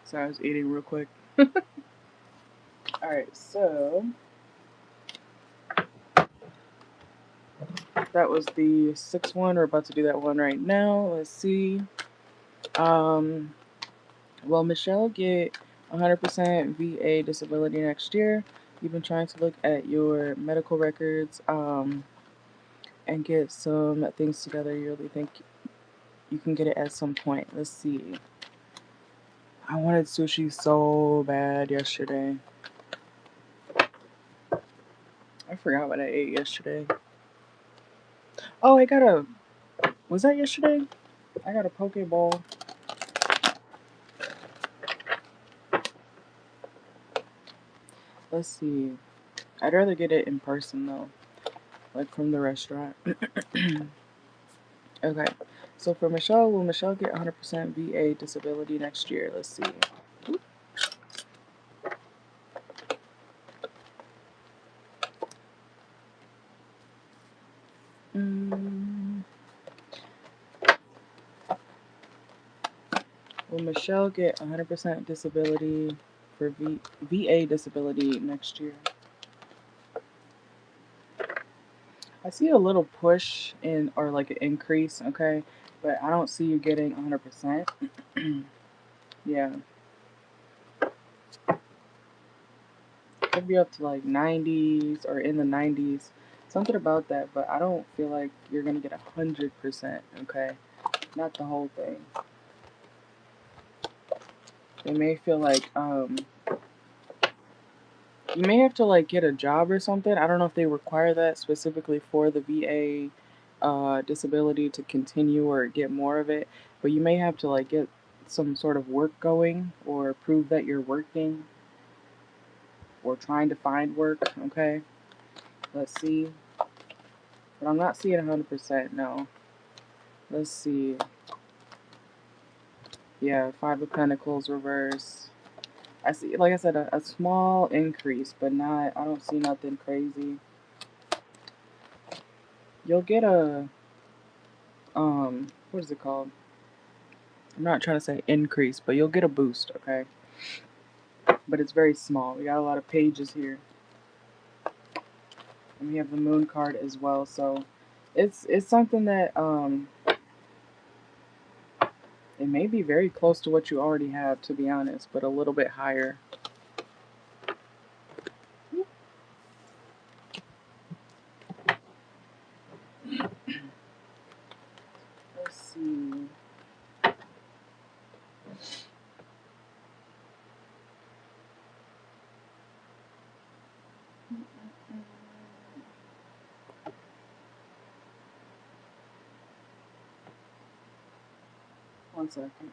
Sorry, I was eating real quick. Alright, so that was the 6th one. We're about to do that one right now. Let's see. Will Michelle get 100% VA disability next year? You've been trying to look at your medical records and get some things together. You really think you can get it at some point. Let's see. I wanted sushi so bad yesterday. I forgot what I ate yesterday. Oh, I got a... Was that yesterday? I got a poke bowl. Let's see. I'd rather get it in person though. Like from the restaurant. Okay. So for Michelle, will Michelle get 100% VA disability next year? Let's see. Will Michelle get 100% disability for VA disability next year? I see a little push in, or like an increase, okay? But I don't see you getting 100%. Yeah. Could be up to like 90s or in the 90s. Something about that, but I don't feel like you're gonna get 100%, okay? Not the whole thing. They may feel like, you may have to like get a job or something. I don't know if they require that specifically for the VA disability to continue or get more of it, but you may have to like get some sort of work going or prove that you're working or trying to find work, okay? Let's see. But I'm not seeing 100%, no. Let's see. Yeah, 5 of Pentacles reverse. I see, like I said, a small increase, but not, I don't see nothing crazy. You'll get a, what is it called? I'm not trying to say increase, but you'll get a boost, okay? But it's very small. We got a lot of pages here. And we have the moon card as well, so it's something that, it may be very close to what you already have, to be honest, but a little bit higher. Let's see. One second.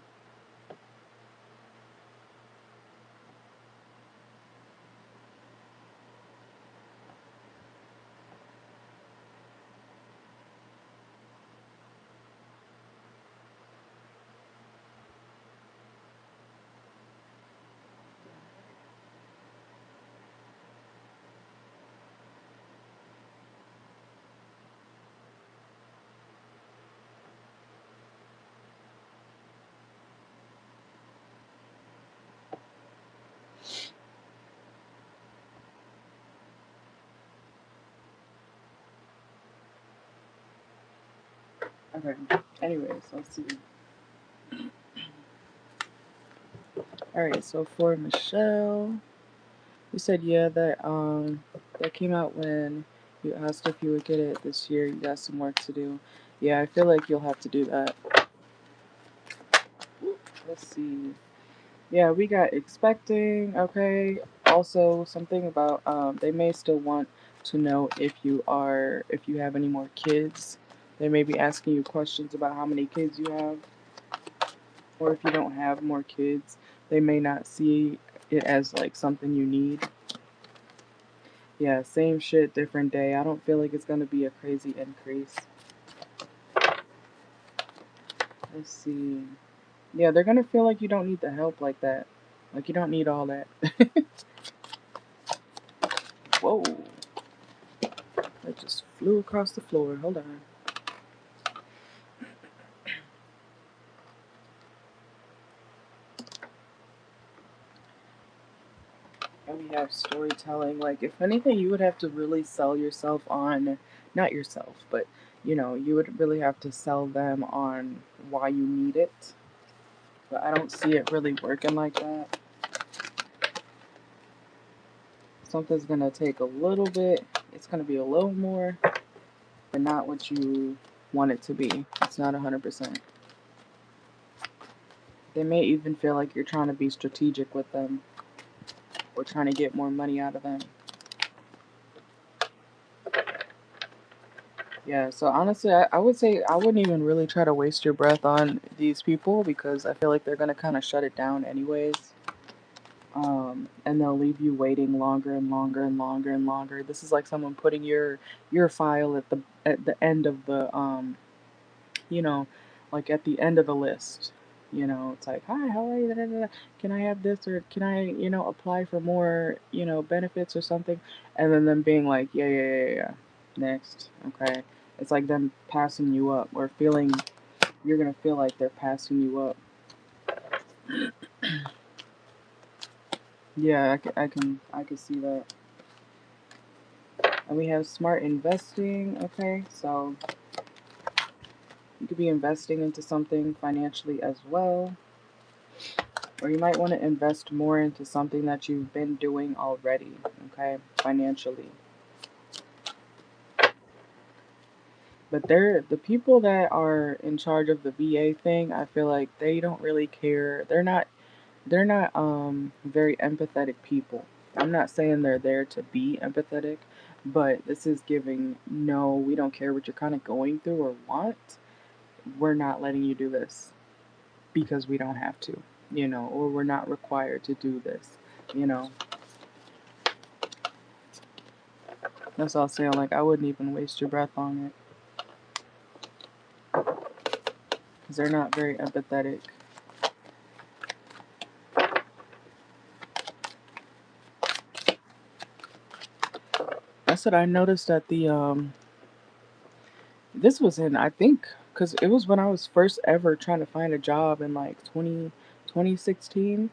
Okay. Anyways, let's see. Alright, so for Michelle, you said yeah that came out when you asked if you would get it this year. You got some work to do. Yeah, I feel like you'll have to do that. Let's see. Yeah, we got expecting, okay. Also something about they may still want to know if you have any more kids. They may be asking you questions about how many kids you have. Or if you don't have more kids, they may not see it as like something you need. Yeah, same shit, different day. I don't feel like it's gonna be a crazy increase. Let's see. Yeah, they're gonna feel like you don't need the help like that. Like you don't need all that. Whoa. It just flew across the floor. Hold on. And we have storytelling. Like, if anything, you would have to really sell yourself on, not yourself, but, you know, you would really have to sell them on why you need it. But I don't see it really working like that. Something's going to take a little bit. It's going to be a little more, but not what you want it to be. It's not 100%. They may even feel like you're trying to be strategic with them or trying to get more money out of them. Yeah, so honestly, I would say I wouldn't even really try to waste your breath on these people because I feel like they're gonna kind of shut it down anyways. And they'll leave you waiting longer and longer and longer and longer. This is like someone putting your file at the end of the you know, like at the end of the list. You know, it's like, hi, how are you? Da, da, da, da. Can I have this or can I, apply for more, benefits or something? And then them being like, yeah, yeah, yeah, yeah, yeah. Next, okay. It's like them passing you up or feeling you're gonna feel like they're passing you up. Yeah, I can see that. And we have smart investing. Okay, so you could be investing into something financially as well. Or you might want to invest more into something that you've been doing already, okay, financially. But the people that are in charge of the VA thing, I feel like they don't really care. They're not very empathetic people. I'm not saying they're there to be empathetic, but this is giving no, we don't care what you're kind of going through or want. We're not letting you do this because we don't have to, or we're not required to do this, you know. That's all I'm saying. Like, I wouldn't even waste your breath on it because they're not very empathetic. That's what I noticed at the this was in, I think, because it was when I was first ever trying to find a job in like 2016,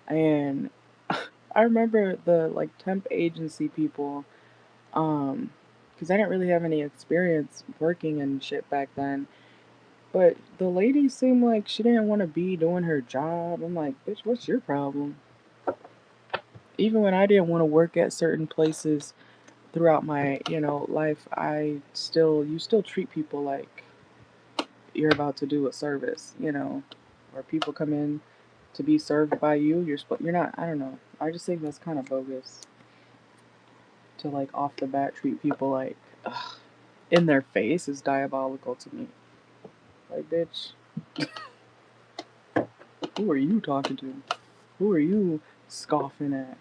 and I remember the like temp agency people, because I didn't really have any experience working and shit back then. But the lady seemed like she didn't want to be doing her job. I'm like, bitch, what's your problem? Even when I didn't want to work at certain places throughout my, life, you still treat people like you're about to do a service, or people come in to be served by you. You're not. I don't know. I just think that's kind of bogus to like off the bat treat people like ugh, in their face is diabolical to me. Like, bitch, who are you talking to? Who are you scoffing at?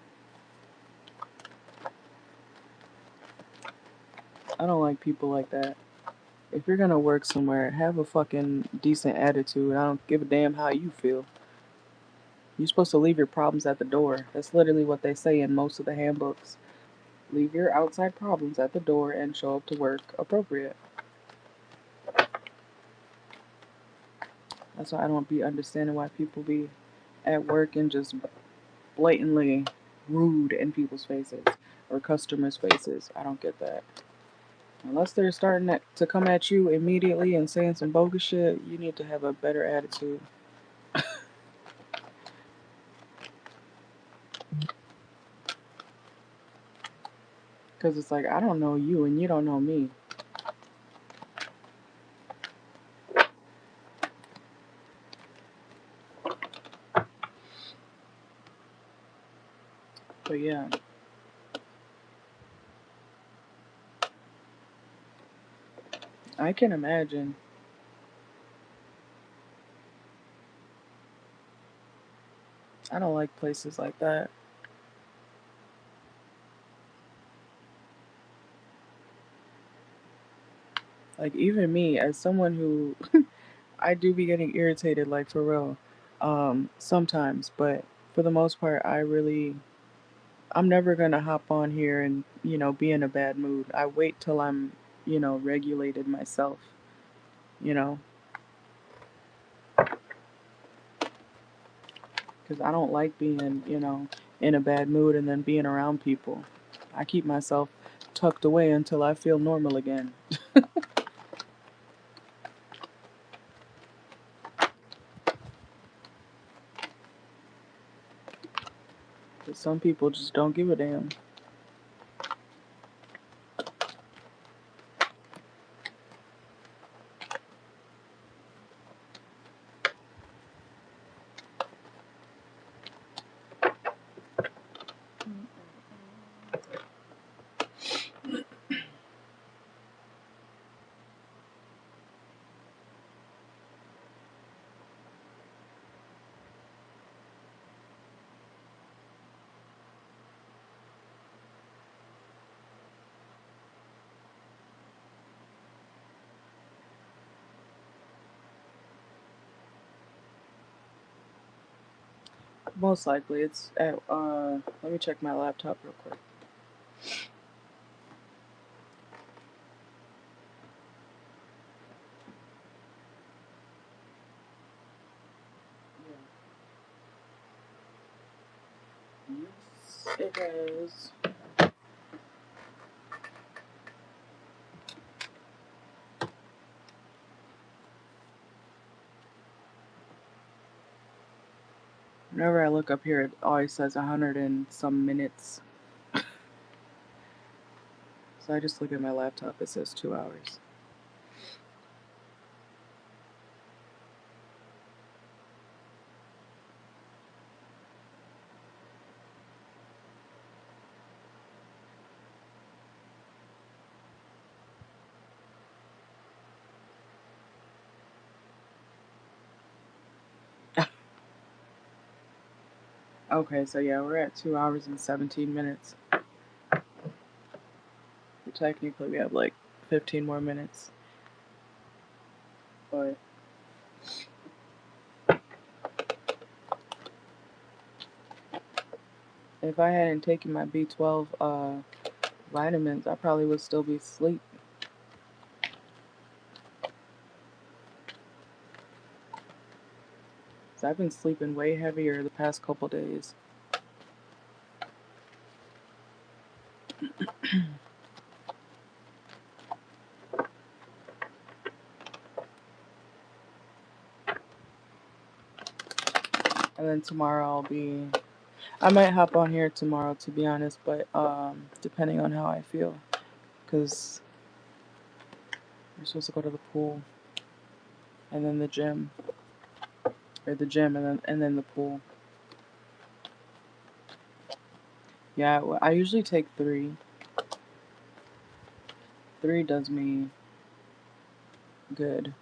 I don't like people like that. If you're gonna work somewhere, have a fucking decent attitude. I don't give a damn how you feel. You're supposed to leave your problems at the door. That's literally what they say in most of the handbooks. Leave your outside problems at the door and show up to work appropriate. That's why I don't be understanding why people be at work and just blatantly rude in people's faces or customers' faces. I don't get that. Unless they're starting to come at you immediately and saying some bogus shit, you need to have a better attitude. Because it's like, I don't know you and you don't know me. But yeah. I can imagine. I don't like places like that. Like, even me, as someone who I do be getting irritated, like for real, sometimes. But for the most part, I really I'm never gonna hop on here and, you know, be in a bad mood. I wait till I'm, you know, regulated myself, you know, because I don't like being, you know, in a bad mood and then being around people. I keep myself tucked away until I feel normal again. But some people just don't give a damn. Most likely, it's at, let me check my laptop real quick. Yes, it is. Whenever I look up here, it always says 100 and some minutes. So I just look at my laptop, it says 2 hours. Okay, so yeah, we're at 2 hours and 17 minutes. Technically, we have like 15 more minutes. But if I hadn't taken my B12 vitamins, I probably would still be asleep. So I've been sleeping way heavier the past couple days. And then tomorrow I might hop on here tomorrow, to be honest, but depending on how I feel. Because we're supposed to go to the pool and then the gym. Or the gym and then the pool. Yeah, I usually take 3. 3 does me good.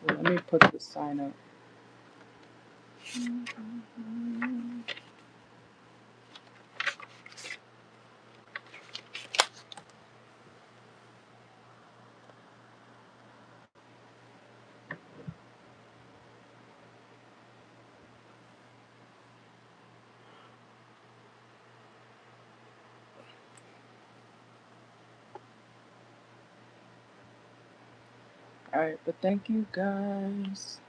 Let me put the sign up. Alright, but thank you guys.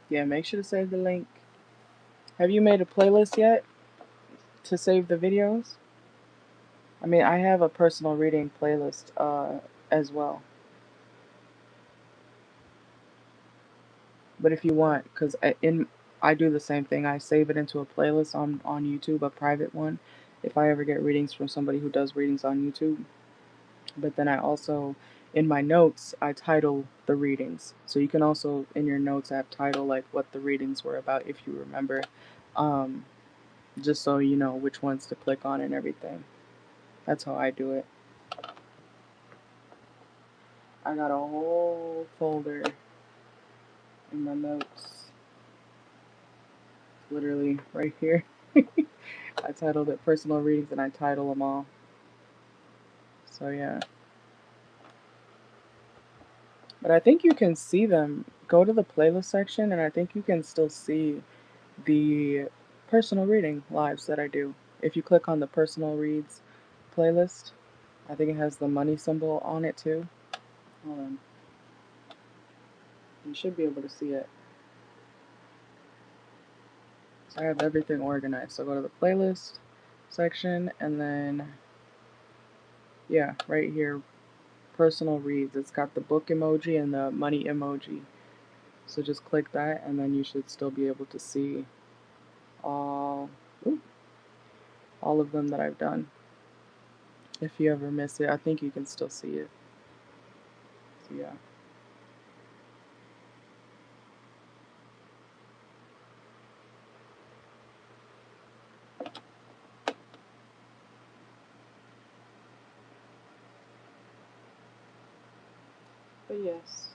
Yeah, make sure to save the link. Have you made a playlist yet to save the videos? I mean, I have a personal reading playlist as well. But if you want, because I do the same thing. I save it into a playlist on YouTube, a private one, if I ever get readings from somebody who does readings on YouTube. But then I also, in my notes, I title the readings. So you can also, in your notes, have title like what the readings were about if you remember, um, just so you know which ones to click on and everything. That's how I do it. I got a whole folder in my notes, literally right here. I titled it personal readings and I title them all. So yeah. But I think you can see them. Go to the playlist section and I think you can still see the personal reading lives that I do. If you click on the personal reads playlist, I think it has the money symbol on it too. Hold on. You should be able to see it. So I have everything organized. So go to the playlist section and then, yeah, right here, personal reads. It's got the book emoji and the money emoji. So just click that and then you should still be able to see all, all of them that I've done. If you ever miss it, I think you can still see it. So yeah. But yes.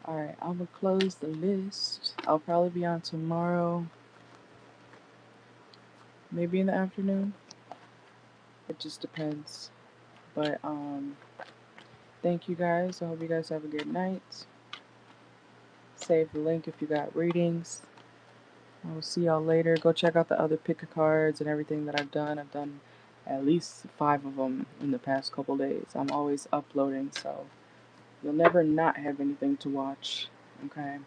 Alright, I'm gonna close the list. I'll probably be on tomorrow. Maybe in the afternoon. It just depends. But thank you guys. I hope you guys have a good night. Save the link if you got readings. I will see y'all later. Go check out the other pick a cards and everything that I've done. I've done at least 5 of them in the past couple days. I'm always uploading, so you'll never not have anything to watch. Okay?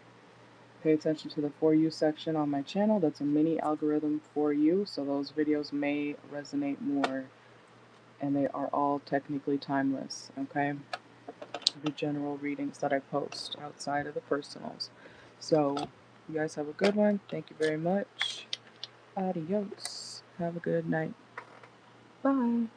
Pay attention to the For You section on my channel. That's a mini algorithm for you, so those videos may resonate more, and they are all technically timeless, okay? The general readings that I post outside of the personals. So, you guys have a good one. Thank you very much. Adios. Have a good night. Bye.